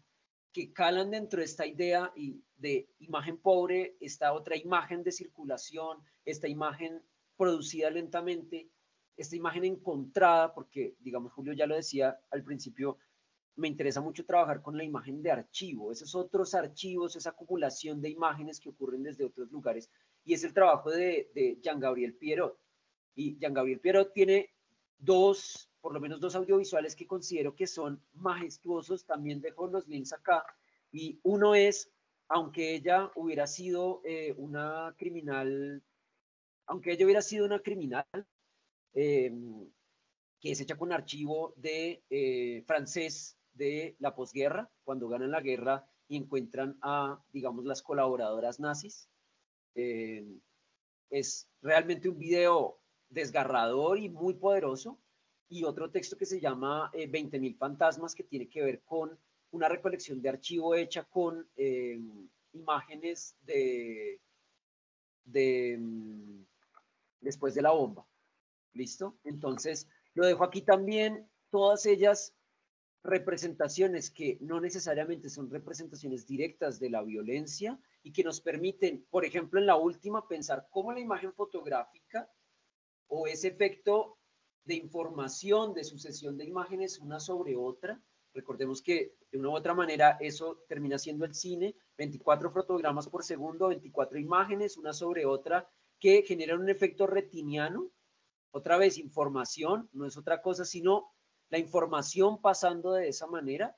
que calan dentro de esta idea de imagen pobre, esta otra imagen de circulación, esta imagen producida lentamente, esta imagen encontrada, porque digamos Julio ya lo decía al principio, me interesa mucho trabajar con la imagen de archivo, esos otros archivos, esa acumulación de imágenes que ocurren desde otros lugares, y es el trabajo de Jean-Gabriel Pierrot. Y Jean-Gabriel Pierrot tiene por lo menos dos audiovisuales que considero que son majestuosos, también dejo los links acá, y uno es, aunque ella hubiera sido una criminal, aunque ella hubiera sido una criminal, eh, que es hecha con archivo de francés de la posguerra, cuando ganan la guerra y encuentran a, digamos, las colaboradoras nazis. es realmente un video desgarrador y muy poderoso. Y otro texto que se llama 20.000 fantasmas, que tiene que ver con una recolección de archivo hecha con imágenes después de la bomba. ¿Listo? Entonces, lo dejo aquí también, todas ellas representaciones que no necesariamente son representaciones directas de la violencia y que nos permiten, por ejemplo, en la última, pensar cómo la imagen fotográfica o ese efecto de información, de sucesión de imágenes una sobre otra. Recordemos que de una u otra manera eso termina siendo el cine, 24 fotogramas por segundo, 24 imágenes una sobre otra que generan un efecto retiniano. Otra vez, información no es otra cosa sino la información pasando de esa manera,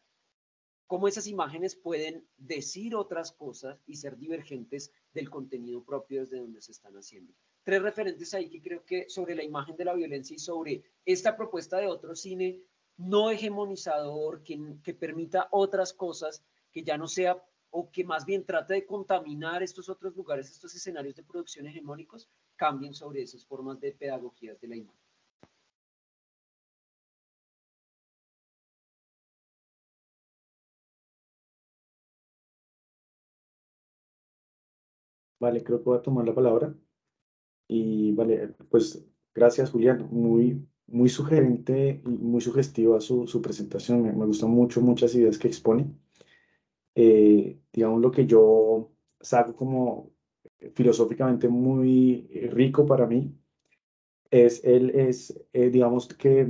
cómo esas imágenes pueden decir otras cosas y ser divergentes del contenido propio desde donde se están haciendo. Tres referentes ahí que creo que sobre la imagen de la violencia y sobre esta propuesta de otro cine no hegemonizador, que permita otras cosas, que ya no sea, o que más bien trate de contaminar estos otros lugares, estos escenarios de producción hegemónicos, cambien sobre esas formas de pedagogías de la imagen.
Vale, creo que voy a tomar la palabra. Y vale, pues gracias, Julián. Muy sugerente y muy sugestiva su presentación. Me gustan mucho, muchas ideas que expone. Digamos, lo que yo saco como filosóficamente muy rico para mí digamos, que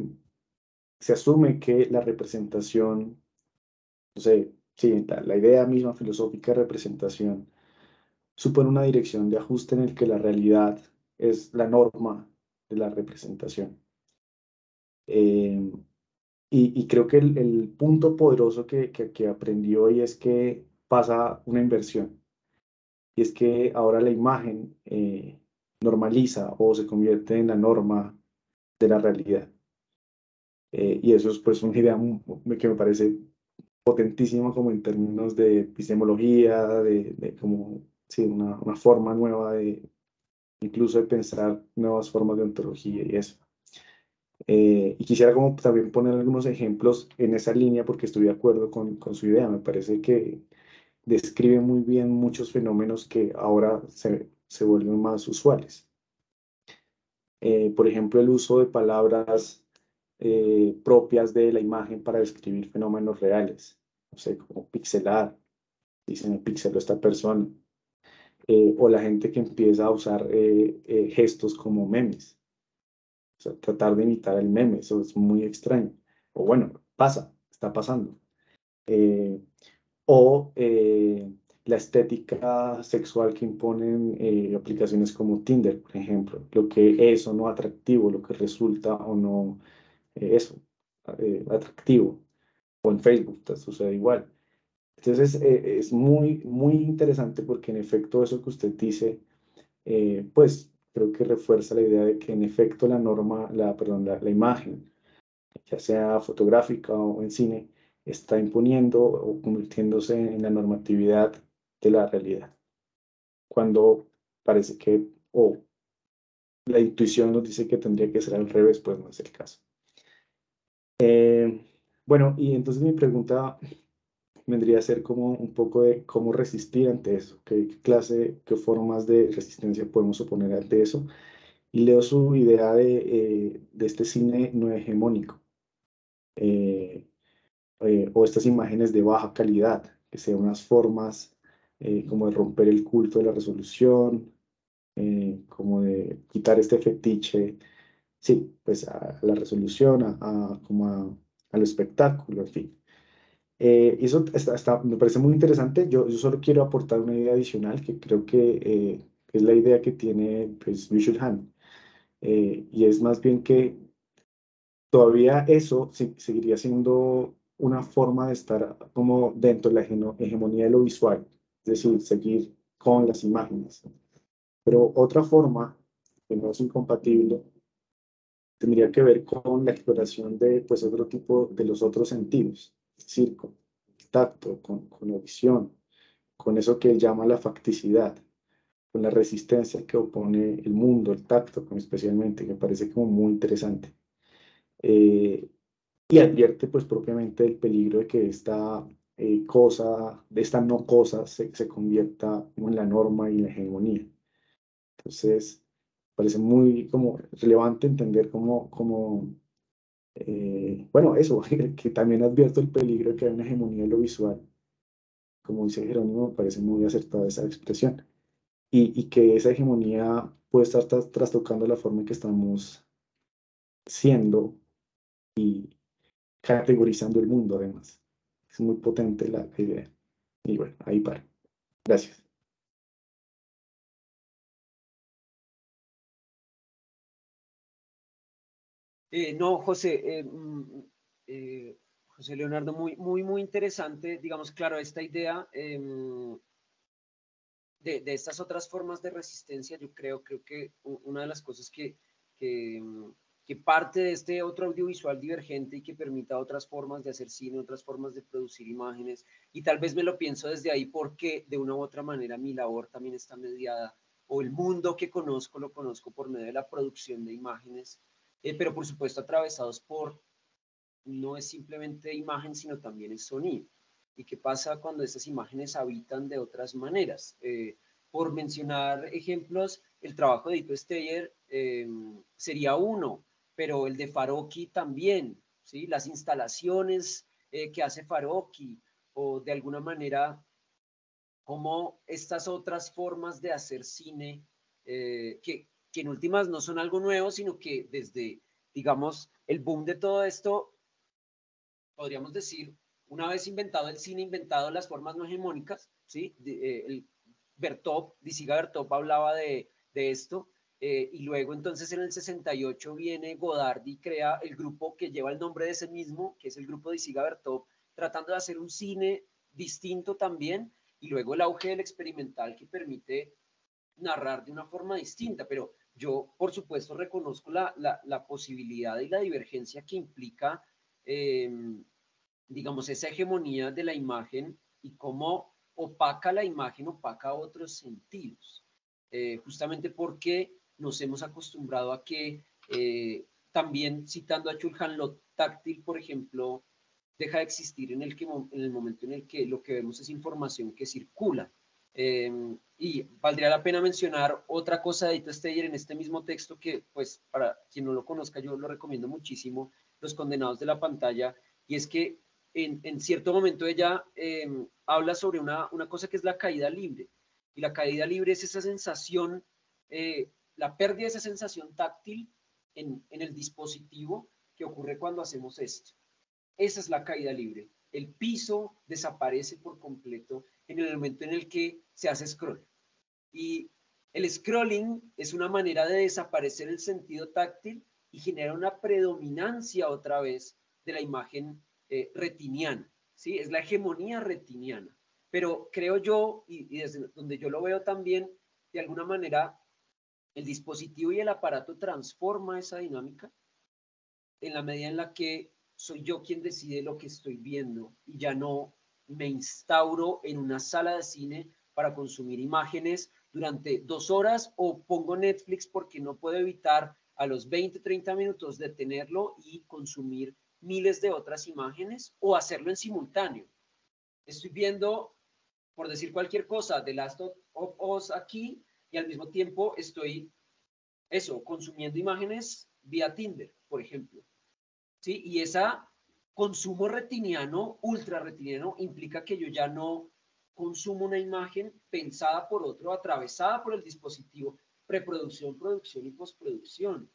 se asume que la representación, no sé, sí, la idea misma filosófica de representación supone una dirección de ajuste en el que la realidad es la norma de la representación. Eh, y creo que el punto poderoso que aprendí hoy es que pasa una inversión. Y es que ahora la imagen normaliza o se convierte en la norma de la realidad. Y eso es pues una idea que me parece potentísima como en términos de epistemología, de como, sí, una forma nueva de incluso de pensar nuevas formas de ontología y eso. Y quisiera como también poner algunos ejemplos en esa línea porque estoy de acuerdo con su idea. Me parece que describe muy bien muchos fenómenos que ahora se vuelven más usuales. Por ejemplo, el uso de palabras propias de la imagen para describir fenómenos reales. No sé, como pixelar, dicen me pixeló esta persona. O la gente que empieza a usar gestos como memes. O sea, tratar de imitar el meme, eso es muy extraño. O bueno, está pasando. Eh, o la estética sexual que imponen aplicaciones como Tinder, por ejemplo, lo que es o no atractivo, lo que resulta o no atractivo, o en Facebook sucede igual. Entonces es muy interesante porque en efecto eso que usted dice, pues creo que refuerza la idea de que en efecto la imagen, ya sea fotográfica o en cine, está imponiendo o convirtiéndose en la normatividad de la realidad. Cuando parece que, o la intuición nos dice que tendría que ser al revés, pues no es el caso. Bueno, y entonces mi pregunta vendría a ser como un poco de cómo resistir ante eso, qué formas de resistencia podemos oponer ante eso. Y leo su idea de este cine no hegemónico. Eh, o estas imágenes de baja calidad, que sean unas formas como de romper el culto de la resolución, como de quitar este fetiche, sí, pues a la resolución, al espectáculo, en fin. Y eso me parece muy interesante. Yo solo quiero aportar una idea adicional que creo que es la idea que tiene pues, Visual Han. Y es más bien que todavía eso seguiría siendo una forma de estar como dentro de la hegemonía de lo visual, es decir, seguir con las imágenes. Pero otra forma, que no es incompatible, tendría que ver con la exploración de pues, otro tipo de los otros sentidos, es decir, con el tacto, con la visión, con eso que él llama la facticidad. con la resistencia que opone el mundo, el tacto, especialmente, que me parece como muy interesante. Y advierte pues propiamente el peligro de que esta cosa, de esta no cosa, se convierta como en la norma y en la hegemonía. Entonces, parece muy como relevante entender bueno, eso, que también advierto el peligro de que hay una hegemonía en lo visual. Como dice Jerónimo, me parece muy acertada esa expresión. Y que esa hegemonía puede estar trastocando la forma en que estamos siendo y categorizando el mundo, además. Es muy potente la idea. Y bueno, ahí para. Gracias.
No, José, José Leonardo, muy interesante, digamos, claro, esta idea de estas otras formas de resistencia. Yo creo que una de las cosas que, que parte de este otro audiovisual divergente y que permita otras formas de hacer cine, otras formas de producir imágenes, y tal vez me lo pienso desde ahí porque de una u otra manera mi labor también está mediada, o el mundo que conozco lo conozco por medio de la producción de imágenes, pero por supuesto atravesados por, no es simplemente imagen, sino también es sonido. ¿Y qué pasa cuando esas imágenes habitan de otras maneras? Por mencionar ejemplos, el trabajo de Ito Steyer sería uno, pero el de Farocki también, ¿sí? Las instalaciones que hace Farocki, o de alguna manera, como estas otras formas de hacer cine, que en últimas no son algo nuevo, sino que desde, digamos, el boom de todo esto, podríamos decir, una vez inventado el cine, inventado las formas no hegemónicas, ¿sí? Disiga Bertop hablaba de esto, y luego entonces en el 68 viene Godard y crea el grupo que lleva el nombre de ese mismo, que es el grupo Disiga Bertop, tratando de hacer un cine distinto también, y luego el auge del experimental que permite narrar de una forma distinta, pero yo, por supuesto, reconozco la posibilidad y la divergencia que implica, eh, digamos, esa hegemonía de la imagen y cómo opaca la imagen, opaca otros sentidos. Justamente porque nos hemos acostumbrado a que, también citando a Chulhan, lo táctil, por ejemplo, deja de existir en el momento en el que lo que vemos es información que circula. Y valdría la pena mencionar otra cosa de Ito Steyer en este mismo texto que, pues, para quien no lo conozca, yo lo recomiendo muchísimo, Los condenados de la pantalla, y es que en cierto momento ella habla sobre una cosa que es la caída libre, y la caída libre es esa sensación, la pérdida de esa sensación táctil en el dispositivo que ocurre cuando hacemos esto. Esa es la caída libre. El piso desaparece por completo en el momento en el que se hace scroll. Y el scrolling es una manera de desaparecer el sentido táctil y genera una predominancia otra vez de la imagen retiniana, ¿sí? Es la hegemonía retiniana. Pero creo yo, y desde donde yo lo veo también, de alguna manera, el dispositivo y el aparato transforma esa dinámica en la medida en la que soy yo quien decide lo que estoy viendo y ya no me instauro en una sala de cine para consumir imágenes durante 2 horas, o pongo Netflix porque no puedo evitar a los 20, 30 minutos detenerlo y consumir miles de otras imágenes, o hacerlo en simultáneo. Estoy viendo, por decir cualquier cosa, The Last of Us aquí, y al mismo tiempo estoy, consumiendo imágenes vía Tinder, por ejemplo. ¿Sí? Y ese consumo retiniano, ultra retiniano, implica que yo ya no consumo una imagen pensada por otro, atravesada por el dispositivo, preproducción, producción y postproducción.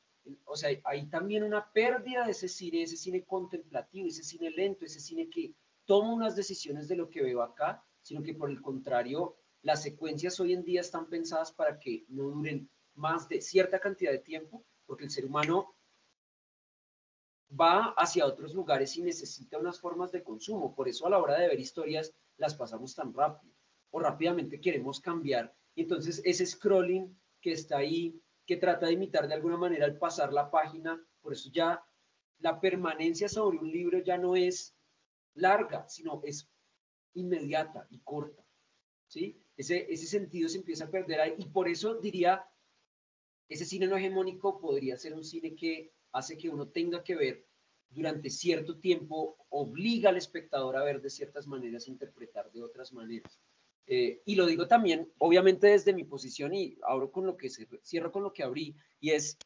O sea, hay también una pérdida de ese cine contemplativo, ese cine lento, ese cine que toma unas decisiones de lo que veo acá, sino que por el contrario, las secuencias hoy en día están pensadas para que no duren más de cierta cantidad de tiempo, porque el ser humano va hacia otros lugares y necesita unas formas de consumo. Por eso a la hora de ver historias las pasamos tan rápido, o rápidamente queremos cambiar. Y entonces ese scrolling que está ahí, que trata de imitar de alguna manera al pasar la página, por eso ya la permanencia sobre un libro ya no es larga, sino es inmediata y corta. ¿sí? Ese sentido se empieza a perder ahí, y por eso diría, ese cine no hegemónico podría ser un cine que hace que uno tenga que ver durante cierto tiempo, obliga al espectador a ver de ciertas maneras, interpretar de otras maneras. Y lo digo también, obviamente desde mi posición, y abro con lo que cierro con lo que abrí, y es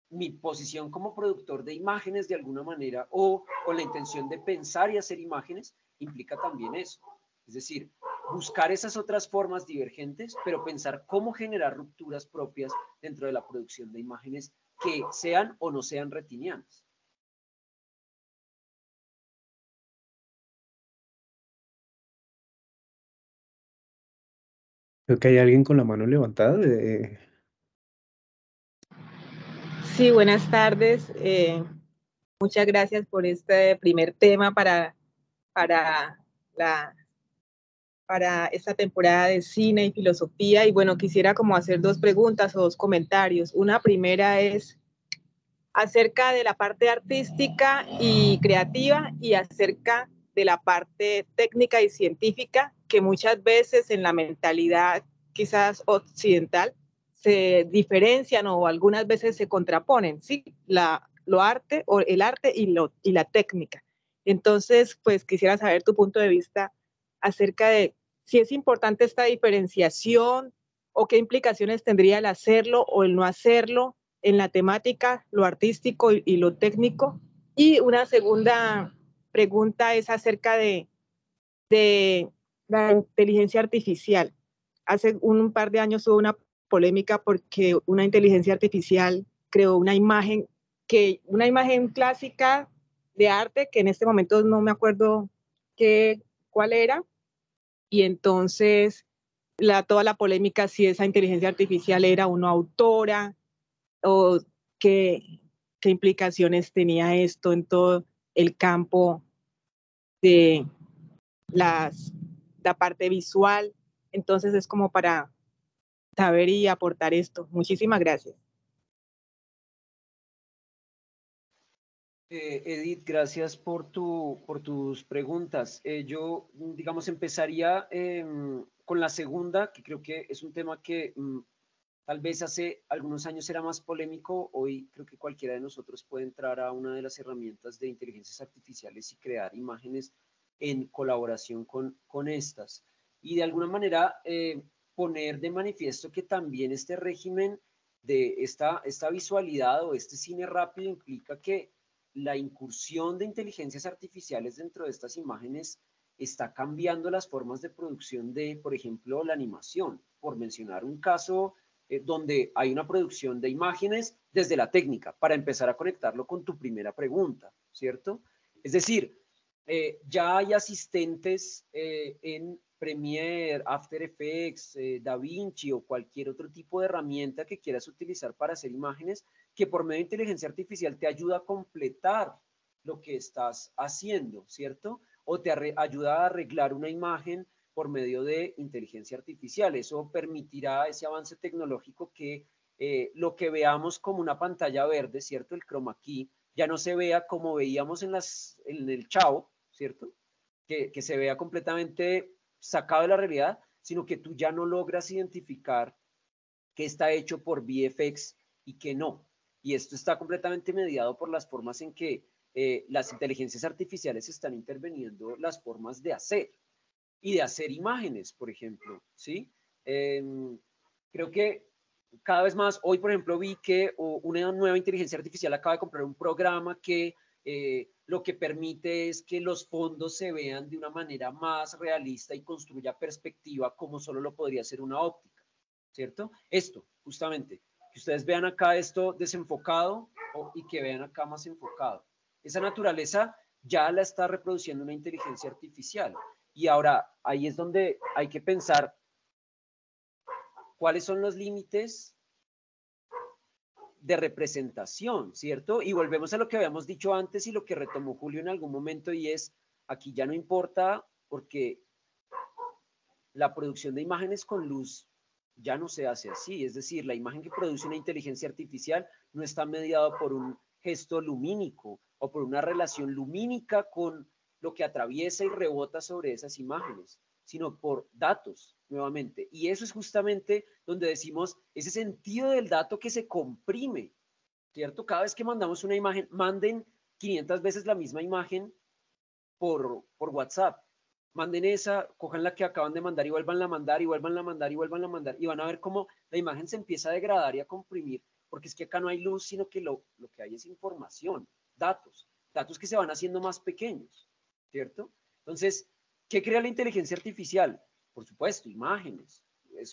mi posición como productor de imágenes de alguna manera, o con la intención de pensar y hacer imágenes, implica también eso. Es decir, buscar esas otras formas divergentes, pero pensar cómo generar rupturas propias dentro de la producción de imágenes que sean o no sean retinianas.
Creo que hay alguien con la mano levantada.
Sí, buenas tardes. Muchas gracias por este primer tema para, la, para esta temporada de cine y filosofía. Y bueno, quisiera como hacer dos preguntas o dos comentarios. Una primera es acerca de la parte artística y creativa y acerca de la parte técnica y científica, que muchas veces en la mentalidad quizás occidental se diferencian o algunas veces se contraponen, ¿sí? Lo arte o el arte y la técnica. Entonces, pues quisiera saber tu punto de vista acerca de si es importante esta diferenciación o qué implicaciones tendría el hacerlo o el no hacerlo en la temática, lo artístico y lo técnico. Y una segunda pregunta es acerca de la inteligencia artificial. Hace un par de años hubo una polémica porque una inteligencia artificial creó una imagen clásica de arte, que en este momento no me acuerdo cuál era, y entonces toda la polémica si esa inteligencia artificial era una autora, o qué implicaciones tenía esto en todo el campo de la parte visual. Entonces es como para saber y aportar esto. Muchísimas gracias.
Edith, gracias por tus preguntas. Yo, digamos, empezaría con la segunda, que creo que es un tema que tal vez hace algunos años era más polémico. Hoy creo que cualquiera de nosotros puede entrar a una de las herramientas de inteligencias artificiales y crear imágenes en colaboración con estas. Y de alguna manera poner de manifiesto que también este régimen de esta visualidad o este cine rápido implica que la incursión de inteligencias artificiales dentro de estas imágenes está cambiando las formas de producción de, por ejemplo, la animación, por mencionar un caso donde hay una producción de imágenes desde la técnica, para empezar a conectarlo con tu primera pregunta, ¿cierto? Es decir, ya hay asistentes en Premiere, After Effects, DaVinci o cualquier otro tipo de herramienta que quieras utilizar para hacer imágenes, que por medio de inteligencia artificial te ayuda a completar lo que estás haciendo, ¿cierto? O te ayuda a arreglar una imagen por medio de inteligencia artificial. Eso permitirá ese avance tecnológico que lo que veamos como una pantalla verde, ¿cierto? El chroma key, ya no se vea como veíamos en el Chavo, ¿cierto? Que se vea completamente sacado de la realidad, sino que tú ya no logras identificar qué está hecho por VFX y qué no. Y esto está completamente mediado por las formas en que las inteligencias artificiales están interviniendo las formas de hacer y de hacer imágenes, por ejemplo, ¿sí? Creo que cada vez más, hoy por ejemplo vi que una nueva inteligencia artificial acaba de comprar un programa que lo que permite es que los fondos se vean de una manera más realista y construya perspectiva como solo lo podría hacer una óptica, ¿cierto? Esto, justamente, que ustedes vean acá esto desenfocado y que vean acá más enfocado. Esa naturaleza ya la está reproduciendo una inteligencia artificial. Y ahora, ahí es donde hay que pensar cuáles son los límites de representación, ¿cierto? Y volvemos a lo que habíamos dicho antes y lo que retomó Julio en algún momento, y es, aquí ya no importa porque la producción de imágenes con luz ya no se hace así. Es decir, la imagen que produce una inteligencia artificial no está mediada por un gesto lumínico o por una relación lumínica con lo que atraviesa y rebota sobre esas imágenes, sino por datos, nuevamente. Y eso es justamente donde decimos ese sentido del dato que se comprime, ¿cierto? Cada vez que mandamos una imagen, manden 500 veces la misma imagen por WhatsApp. Manden esa, cojan la que acaban de mandar y vuelvan a mandar, y vuelvan a mandar, y vuelvan a mandar, y van a ver cómo la imagen se empieza a degradar y a comprimir, porque es que acá no hay luz, sino que lo que hay es información, datos que se van haciendo más pequeños, ¿cierto? Entonces, ¿qué crea la inteligencia artificial? Por supuesto, imágenes.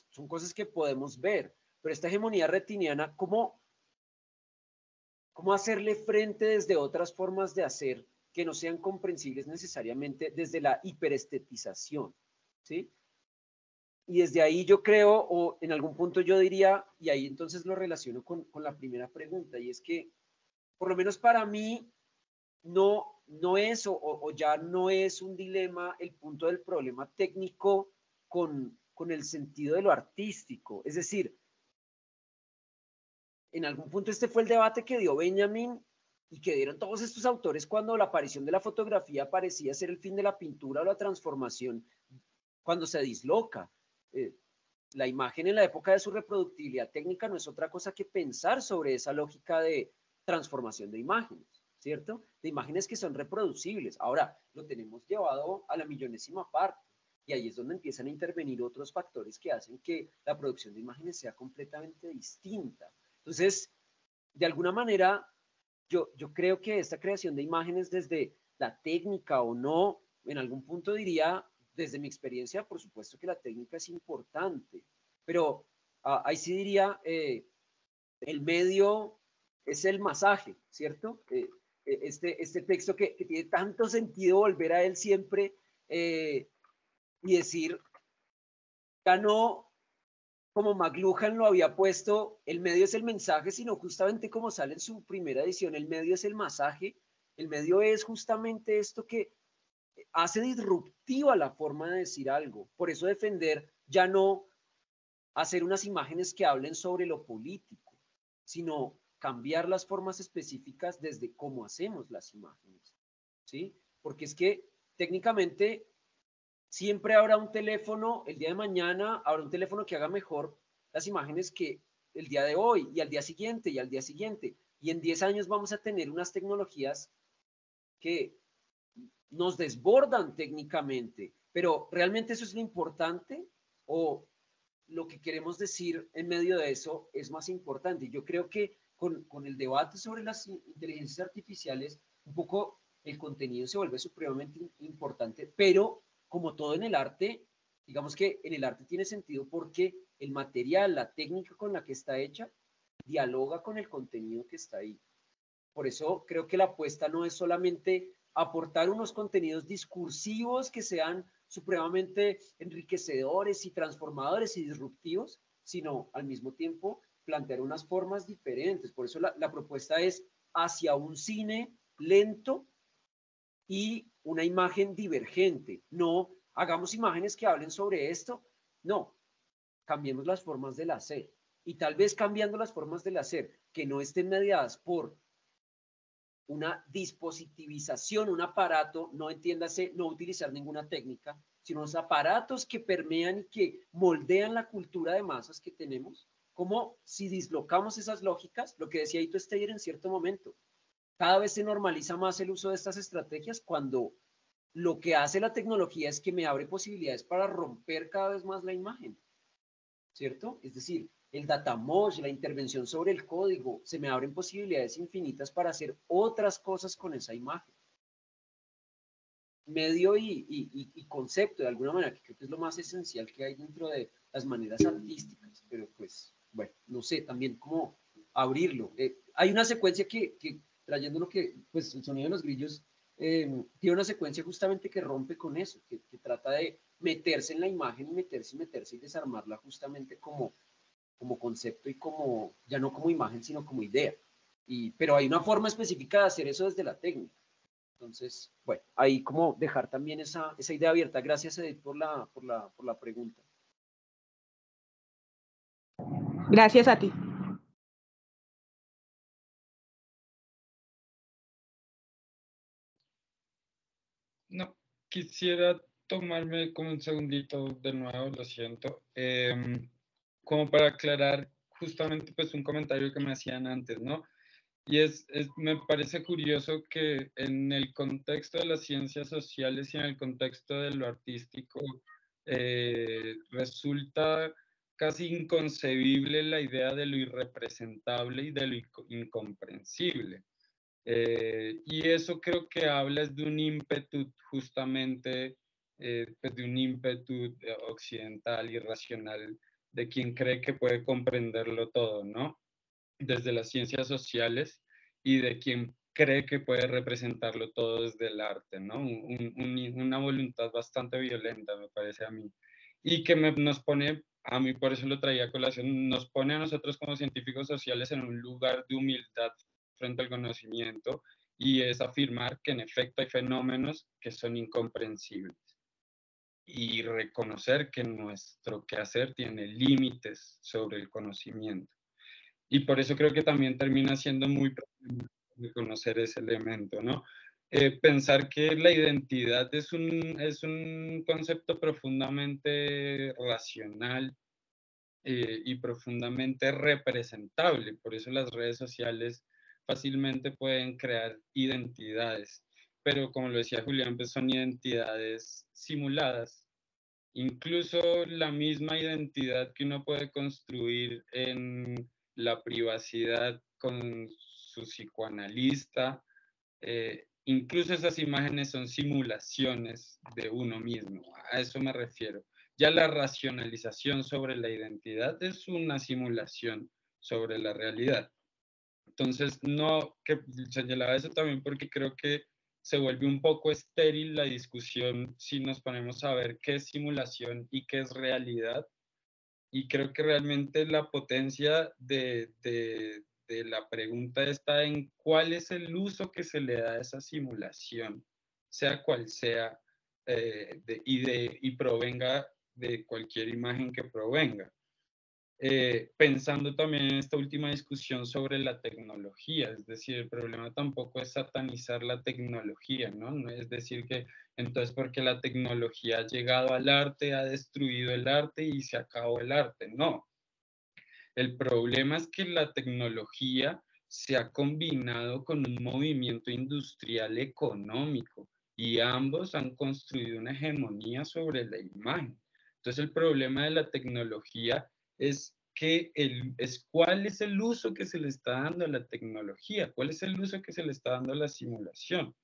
Son cosas que podemos ver, pero esta hegemonía retiniana, ¿cómo hacerle frente desde otras formas de hacer que no sean comprensibles necesariamente desde la hiperestetización? ¿Sí? Y desde ahí yo creo, o en algún punto yo diría, y ahí entonces lo relaciono con la primera pregunta, y es que, por lo menos para mí, no es o ya no es un dilema el punto del problema técnico con el sentido de lo artístico. Es decir, en algún punto este fue el debate que dio Benjamin y que dieron todos estos autores cuando la aparición de la fotografía parecía ser el fin de la pintura o la transformación, cuando se disloca. La imagen en la época de su reproductibilidad técnica no es otra cosa que pensar sobre esa lógica de transformación de imágenes, ¿cierto? De imágenes que son reproducibles. Ahora, lo tenemos llevado a la millonésima parte, y ahí es donde empiezan a intervenir otros factores que hacen que la producción de imágenes sea completamente distinta. Entonces, de alguna manera, yo creo que esta creación de imágenes desde la técnica o no, en algún punto diría, desde mi experiencia, por supuesto que la técnica es importante, pero ahí sí diría, el medio es el masaje, ¿cierto? Este texto que tiene tanto sentido volver a él siempre y decir, ya no como McLuhan lo había puesto, el medio es el mensaje, sino justamente como sale en su primera edición, el medio es el masaje, el medio es justamente esto que hace disruptiva la forma de decir algo. Por eso defender ya no hacer unas imágenes que hablen sobre lo político, sino cambiar las formas específicas desde cómo hacemos las imágenes, ¿sí? Porque es que técnicamente siempre habrá un teléfono, el día de mañana habrá un teléfono que haga mejor las imágenes que el día de hoy, y al día siguiente, y al día siguiente. Y en 10 años vamos a tener unas tecnologías que nos desbordan técnicamente. Pero ¿realmente eso es lo importante? ¿O lo que queremos decir en medio de eso es más importante? Yo creo que con el debate sobre las inteligencias artificiales, un poco el contenido se vuelve supremamente importante, pero como todo en el arte, digamos que en el arte tiene sentido porque el material, la técnica con la que está hecha, dialoga con el contenido que está ahí. Por eso creo que la apuesta no es solamente aportar unos contenidos discursivos que sean supremamente enriquecedores y transformadores y disruptivos, sino al mismo tiempo plantear unas formas diferentes. Por eso la propuesta es hacia un cine lento y una imagen divergente. No hagamos imágenes que hablen sobre esto, no, cambiemos las formas del hacer. Y tal vez cambiando las formas del hacer, que no estén mediadas por una dispositivización, un aparato, no entiéndase, no utilizar ninguna técnica, sino los aparatos que permean y que moldean la cultura de masas que tenemos, como si dislocamos esas lógicas, lo que decía Ito Steyer en cierto momento, cada vez se normaliza más el uso de estas estrategias cuando lo que hace la tecnología es que me abre posibilidades para romper cada vez más la imagen, ¿cierto? Es decir, el data mesh, la intervención sobre el código, se me abren posibilidades infinitas para hacer otras cosas con esa imagen. Medio y concepto, de alguna manera, que creo que es lo más esencial que hay dentro de las maneras artísticas, pero pues, bueno, no sé, también cómo abrirlo. Hay una secuencia que trayendo lo que, pues, el sonido de los grillos, tiene una secuencia justamente que rompe con eso, que trata de meterse en la imagen y meterse y desarmarla justamente como concepto y como, ya no como imagen, sino como idea. Pero hay una forma específica de hacer eso desde la técnica. Entonces, bueno, ahí como dejar también esa idea abierta. Gracias, Edith, por la pregunta.
Gracias a ti.
No, quisiera tomarme como un segundito de nuevo, lo siento, como para aclarar justamente pues un comentario que me hacían antes, ¿no? Y me parece curioso que en el contexto de las ciencias sociales y en el contexto de lo artístico resulta casi inconcebible la idea de lo irrepresentable y de lo incomprensible. Y eso creo que habla es de un ímpetu justamente, pues de un ímpetu occidental y racional de quien cree que puede comprenderlo todo, ¿no? Desde las ciencias sociales y de quien cree que puede representarlo todo desde el arte, ¿no? Una voluntad bastante violenta, me parece a mí. Y que nos pone, a mí por eso lo traía a colación, nos pone a nosotros como científicos sociales en un lugar de humildad frente al conocimiento, y es afirmar que en efecto hay fenómenos que son incomprensibles y reconocer que nuestro quehacer tiene límites sobre el conocimiento. Y por eso creo que también termina siendo muy reconocer ese elemento, ¿no? Pensar que la identidad es un concepto profundamente racional y profundamente representable. Por eso las redes sociales fácilmente pueden crear identidades, pero como lo decía Julián, pues son identidades simuladas. Incluso la misma identidad que uno puede construir en la privacidad con su psicoanalista, incluso esas imágenes son simulaciones de uno mismo. A eso me refiero. Ya la racionalización sobre la identidad es una simulación sobre la realidad. Entonces, no, que señalaba eso también porque creo que se vuelve un poco estéril la discusión si nos ponemos a ver qué es simulación y qué es realidad. Y creo que realmente la potencia de la pregunta está en cuál es el uso que se le da a esa simulación, sea cual sea, y provenga de cualquier imagen que provenga. Pensando también en esta última discusión sobre la tecnología, es decir, el problema tampoco es satanizar la tecnología, ¿no? No es decir que entonces porque la tecnología ha llegado al arte, ha destruido el arte y se acabó el arte, no. El problema es que la tecnología se ha combinado con un movimiento industrial económico y ambos han construido una hegemonía sobre la imagen. Entonces el problema de la tecnología es cuál es el uso que se le está dando a la tecnología, cuál es el uso que se le está dando a la simulación.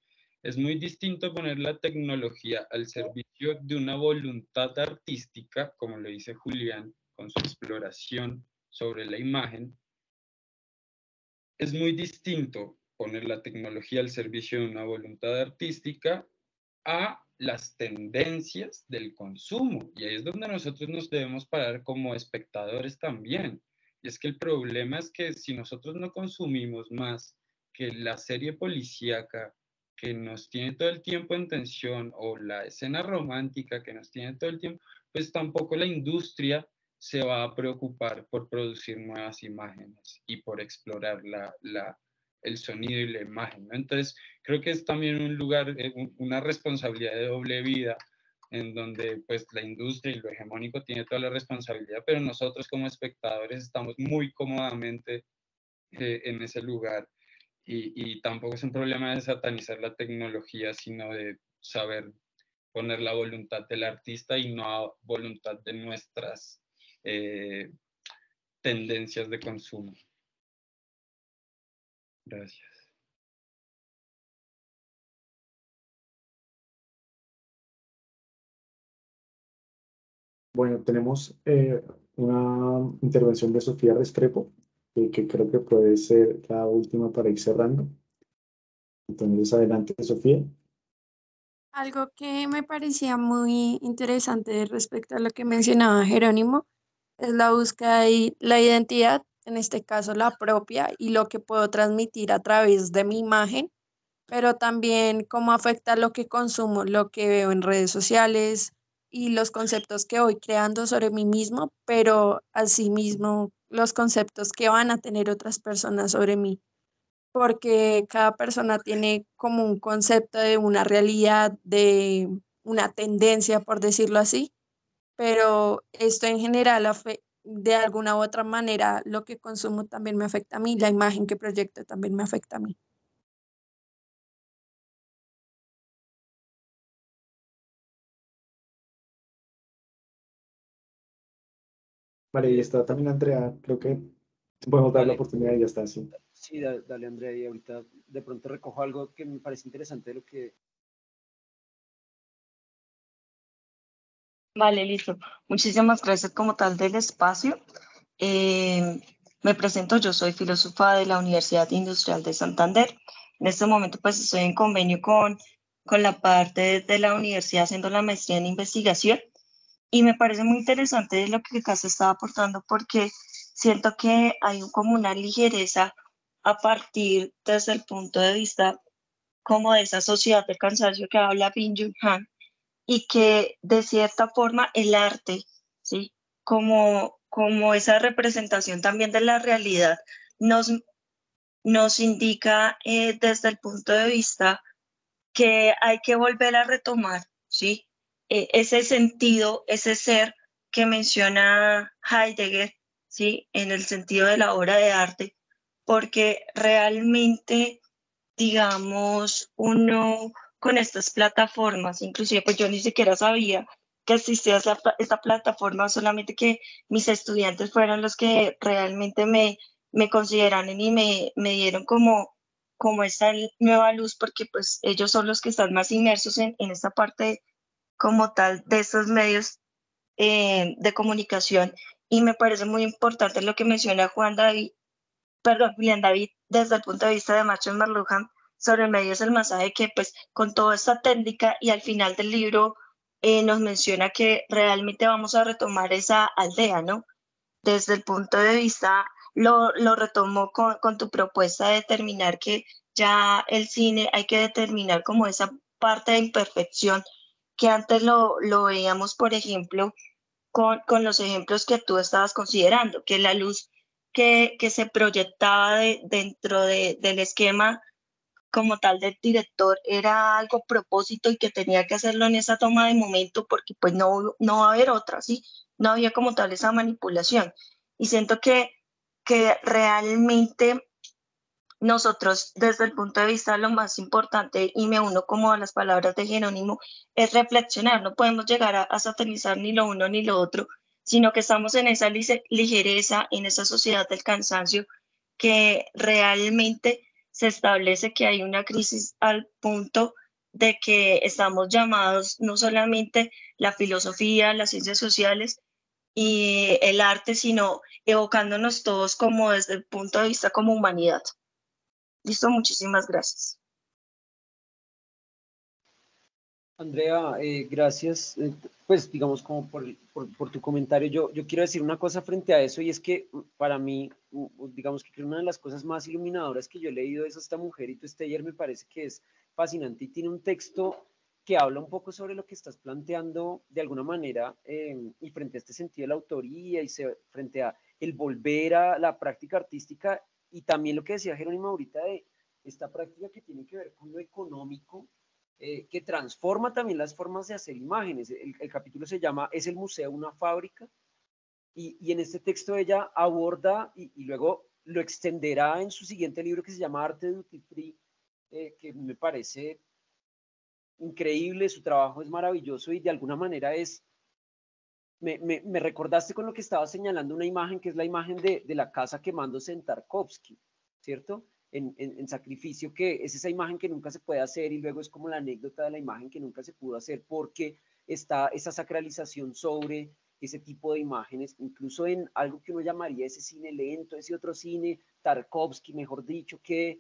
Es muy distinto poner la tecnología al servicio de una voluntad artística, como lo dice Julián, con su exploración sobre la imagen. Es muy distinto poner la tecnología al servicio de una voluntad artística a las tendencias del consumo. Y ahí es donde nosotros nos debemos parar como espectadores también. Y es que el problema es que si nosotros no consumimos más que la serie policíaca que nos tiene todo el tiempo en tensión o la escena romántica que nos tiene todo el tiempo, pues tampoco la industria se va a preocupar por producir nuevas imágenes y por explorar el sonido y la imagen, ¿no? Entonces, creo que es también un lugar, una responsabilidad de doble vida, en donde pues la industria y lo hegemónico tiene toda la responsabilidad, pero nosotros como espectadores estamos muy cómodamente en ese lugar. Y tampoco es un problema de satanizar la tecnología, sino de saber poner la voluntad del artista y no a voluntad de nuestras tendencias de consumo. Gracias.
Bueno, tenemos una intervención de Sofía Restrepo, que creo que puede ser la última para ir cerrando. Entonces, adelante, Sofía.
Algo que me parecía muy interesante respecto a lo que mencionaba Jerónimo es la búsqueda de la identidad, en este caso la propia, y lo que puedo transmitir a través de mi imagen, pero también cómo afecta lo que consumo, lo que veo en redes sociales y los conceptos que voy creando sobre mí mismo, pero asimismo los conceptos que van a tener otras personas sobre mí, porque cada persona tiene como un concepto de una realidad, de una tendencia, por decirlo así, pero esto en general, de alguna u otra manera, lo que consumo también me afecta a mí, la imagen que proyecto también me afecta a mí.
Vale, y está también Andrea, creo que podemos dar la
Dale,
oportunidad y ya está, sí.
sí, dale, Andrea, y ahorita de pronto recojo algo que me parece interesante de lo que...
Vale, listo. Muchísimas gracias como tal del espacio. Eh, Me presento, yo soy filósofa de la Universidad Industrial de Santander. En este momento pues estoy en convenio con la parte de la universidad haciendo la maestría en investigación y me parece muy interesante lo que acá se está aportando porque siento que hay como una ligereza a partir desde el punto de vista como de esa sociedad del cansancio que habla Byung-Chul Han y que de cierta forma el arte, ¿sí? Como esa representación también de la realidad nos, nos indica desde el punto de vista que hay que volver a retomar, ¿sí? Ese sentido, ese ser que menciona Heidegger, ¿sí? En el sentido de la obra de arte, porque realmente digamos, uno con estas plataformas, inclusive pues yo ni siquiera sabía que existía esta plataforma, solamente que mis estudiantes fueron los que realmente me consideraron y me dieron como esta nueva luz, porque pues ellos son los que están más inmersos en esta parte como tal de estos medios de comunicación. Y me parece muy importante lo que menciona Julián David, desde el punto de vista de Machos Marlujan, sobre el medio es el masaje, que pues con toda esta técnica y al final del libro nos menciona que realmente vamos a retomar esa aldea, ¿no? Desde el punto de vista, lo retomo con tu propuesta de determinar que ya el cine hay que determinar como esa parte de imperfección que antes lo veíamos, por ejemplo, con los ejemplos que tú estabas considerando, que la luz que se proyectaba dentro del esquema como tal del director era algo propósito y que tenía que hacerlo en esa toma de momento porque pues no va a haber otra, ¿sí? No había como tal esa manipulación. Y siento que realmente nosotros, desde el punto de vista de lo más importante, y me uno como a las palabras de Jerónimo, es reflexionar. No podemos llegar a satanizar ni lo uno ni lo otro, sino que estamos en esa ligereza, en esa sociedad del cansancio, que realmente se establece que hay una crisis al punto de que estamos llamados no solamente la filosofía, las ciencias sociales y el arte, sino evocándonos todos como desde el punto de vista como humanidad. Listo, muchísimas gracias.
Andrea, gracias, pues digamos como por tu comentario. Yo quiero decir una cosa frente a eso y es que para mí, digamos que una de las cosas más iluminadoras que yo he leído es esta mujer y tu Steyer me parece que es fascinante y tiene un texto que habla un poco sobre lo que estás planteando de alguna manera y frente a este sentido de la autoría y frente a el volver a la práctica artística y también lo que decía Jerónimo ahorita de esta práctica que tiene que ver con lo económico que transforma también las formas de hacer imágenes. El capítulo se llama ¿Es el museo una fábrica? Y en este texto ella aborda y luego lo extenderá en su siguiente libro que se llama Arte Duty Free, que me parece increíble, su trabajo es maravilloso y de alguna manera me recordaste con lo que estaba señalando una imagen que es la imagen de la casa quemándose en Tarkovsky, ¿cierto? En Sacrificio, que es esa imagen que nunca se puede hacer y luego es como la anécdota de la imagen que nunca se pudo hacer porque está esa sacralización sobre ese tipo de imágenes, incluso en algo que uno llamaría ese cine lento, ese otro cine, Tarkovsky, mejor dicho, que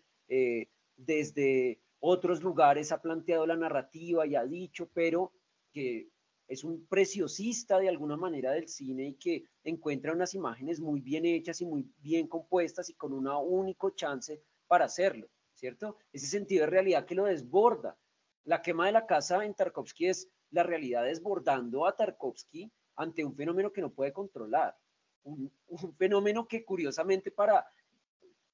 desde otros lugares ha planteado la narrativa y ha dicho, pero que es un preciosista de alguna manera del cine y que encuentra unas imágenes muy bien hechas y muy bien compuestas y con un único chance para hacerlo, ¿cierto? Ese sentido de realidad que lo desborda. La quema de la casa en Tarkovsky es la realidad desbordando a Tarkovsky ante un fenómeno que no puede controlar. Un fenómeno que curiosamente para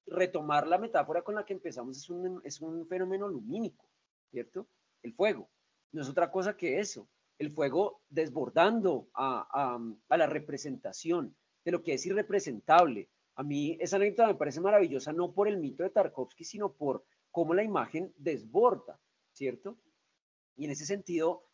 retomar la metáfora con la que empezamos es un fenómeno lumínico, ¿cierto? El fuego. no es otra cosa que eso, el fuego desbordando a la representación de lo que es irrepresentable. A mí esa anécdota me parece maravillosa, no por el mito de Tarkovsky, sino por cómo la imagen desborda, ¿cierto? Y en ese sentido,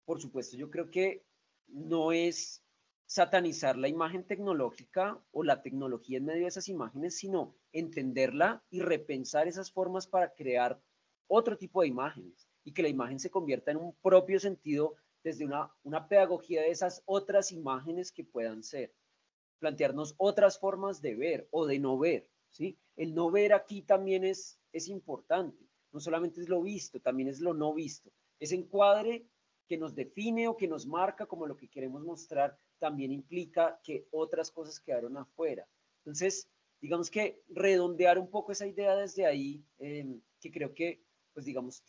por supuesto, yo creo que no es satanizar la imagen tecnológica o la tecnología en medio de esas imágenes, sino entenderla y repensar esas formas para crear otro tipo de imágenes y que la imagen se convierta en un propio sentido desde una pedagogía de esas otras imágenes que puedan ser. Plantearnos otras formas de ver o de no ver, ¿sí? El no ver aquí también es importante. No solamente es lo visto, también es lo no visto. Ese encuadre que nos define o que nos marca como lo que queremos mostrar también implica que otras cosas quedaron afuera. Entonces, digamos que redondear un poco esa idea desde ahí, que creo que, pues digamos,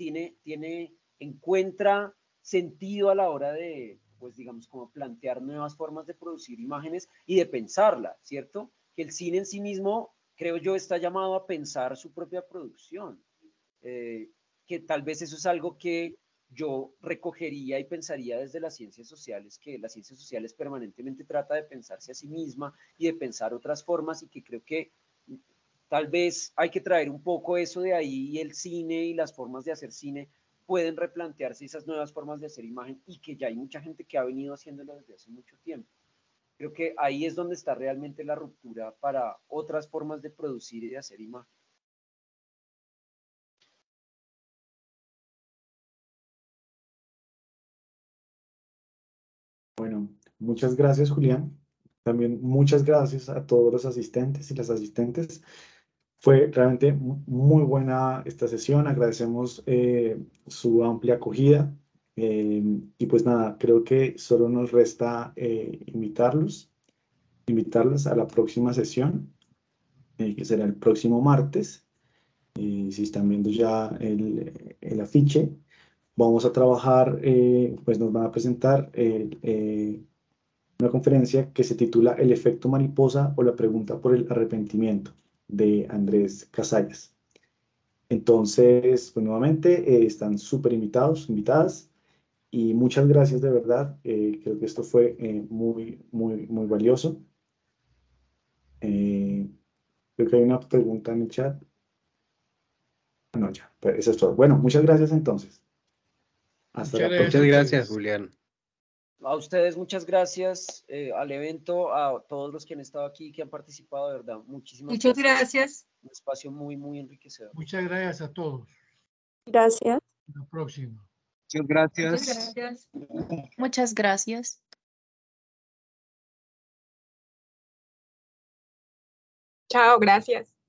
encuentra sentido a la hora de, pues digamos, como plantear nuevas formas de producir imágenes y de pensarla, ¿cierto? Que el cine en sí mismo, creo yo, está llamado a pensar su propia producción. Que tal vez eso es algo que yo recogería y pensaría desde las ciencias sociales, que las ciencias sociales permanentemente trata de pensarse a sí misma y de pensar otras formas, y que creo que tal vez hay que traer un poco eso de ahí, y el cine y las formas de hacer cine pueden replantearse esas nuevas formas de hacer imagen, y que ya hay mucha gente que ha venido haciéndolo desde hace mucho tiempo. Creo que ahí es donde está realmente la ruptura para otras formas de producir y de hacer imagen.
Bueno, muchas gracias, Julián. También muchas gracias a todos los asistentes y las asistentes. Fue realmente muy buena esta sesión. Agradecemos su amplia acogida. Y pues nada, creo que solo nos resta invitarlos a la próxima sesión, que será el próximo martes. Si están viendo ya el afiche, vamos a trabajar, pues nos van a presentar una conferencia que se titula El efecto mariposa o la pregunta por el arrepentimiento, de Andrés Casallas. Entonces, pues nuevamente están súper invitadas, y muchas gracias de verdad. Creo que esto fue muy valioso. Creo que hay una pregunta en el chat. No, ya, pues eso es todo. Bueno, muchas gracias entonces. Hasta la próxima.
Muchas gracias, Julián.
A ustedes muchas gracias, al evento, a todos los que han estado aquí, que han participado, de verdad, muchas
gracias.
Un espacio muy enriquecedor.
Muchas gracias a todos.
Gracias.
Hasta la próxima.
Muchas gracias.
Muchas gracias.
Muchas gracias.
Chao, gracias.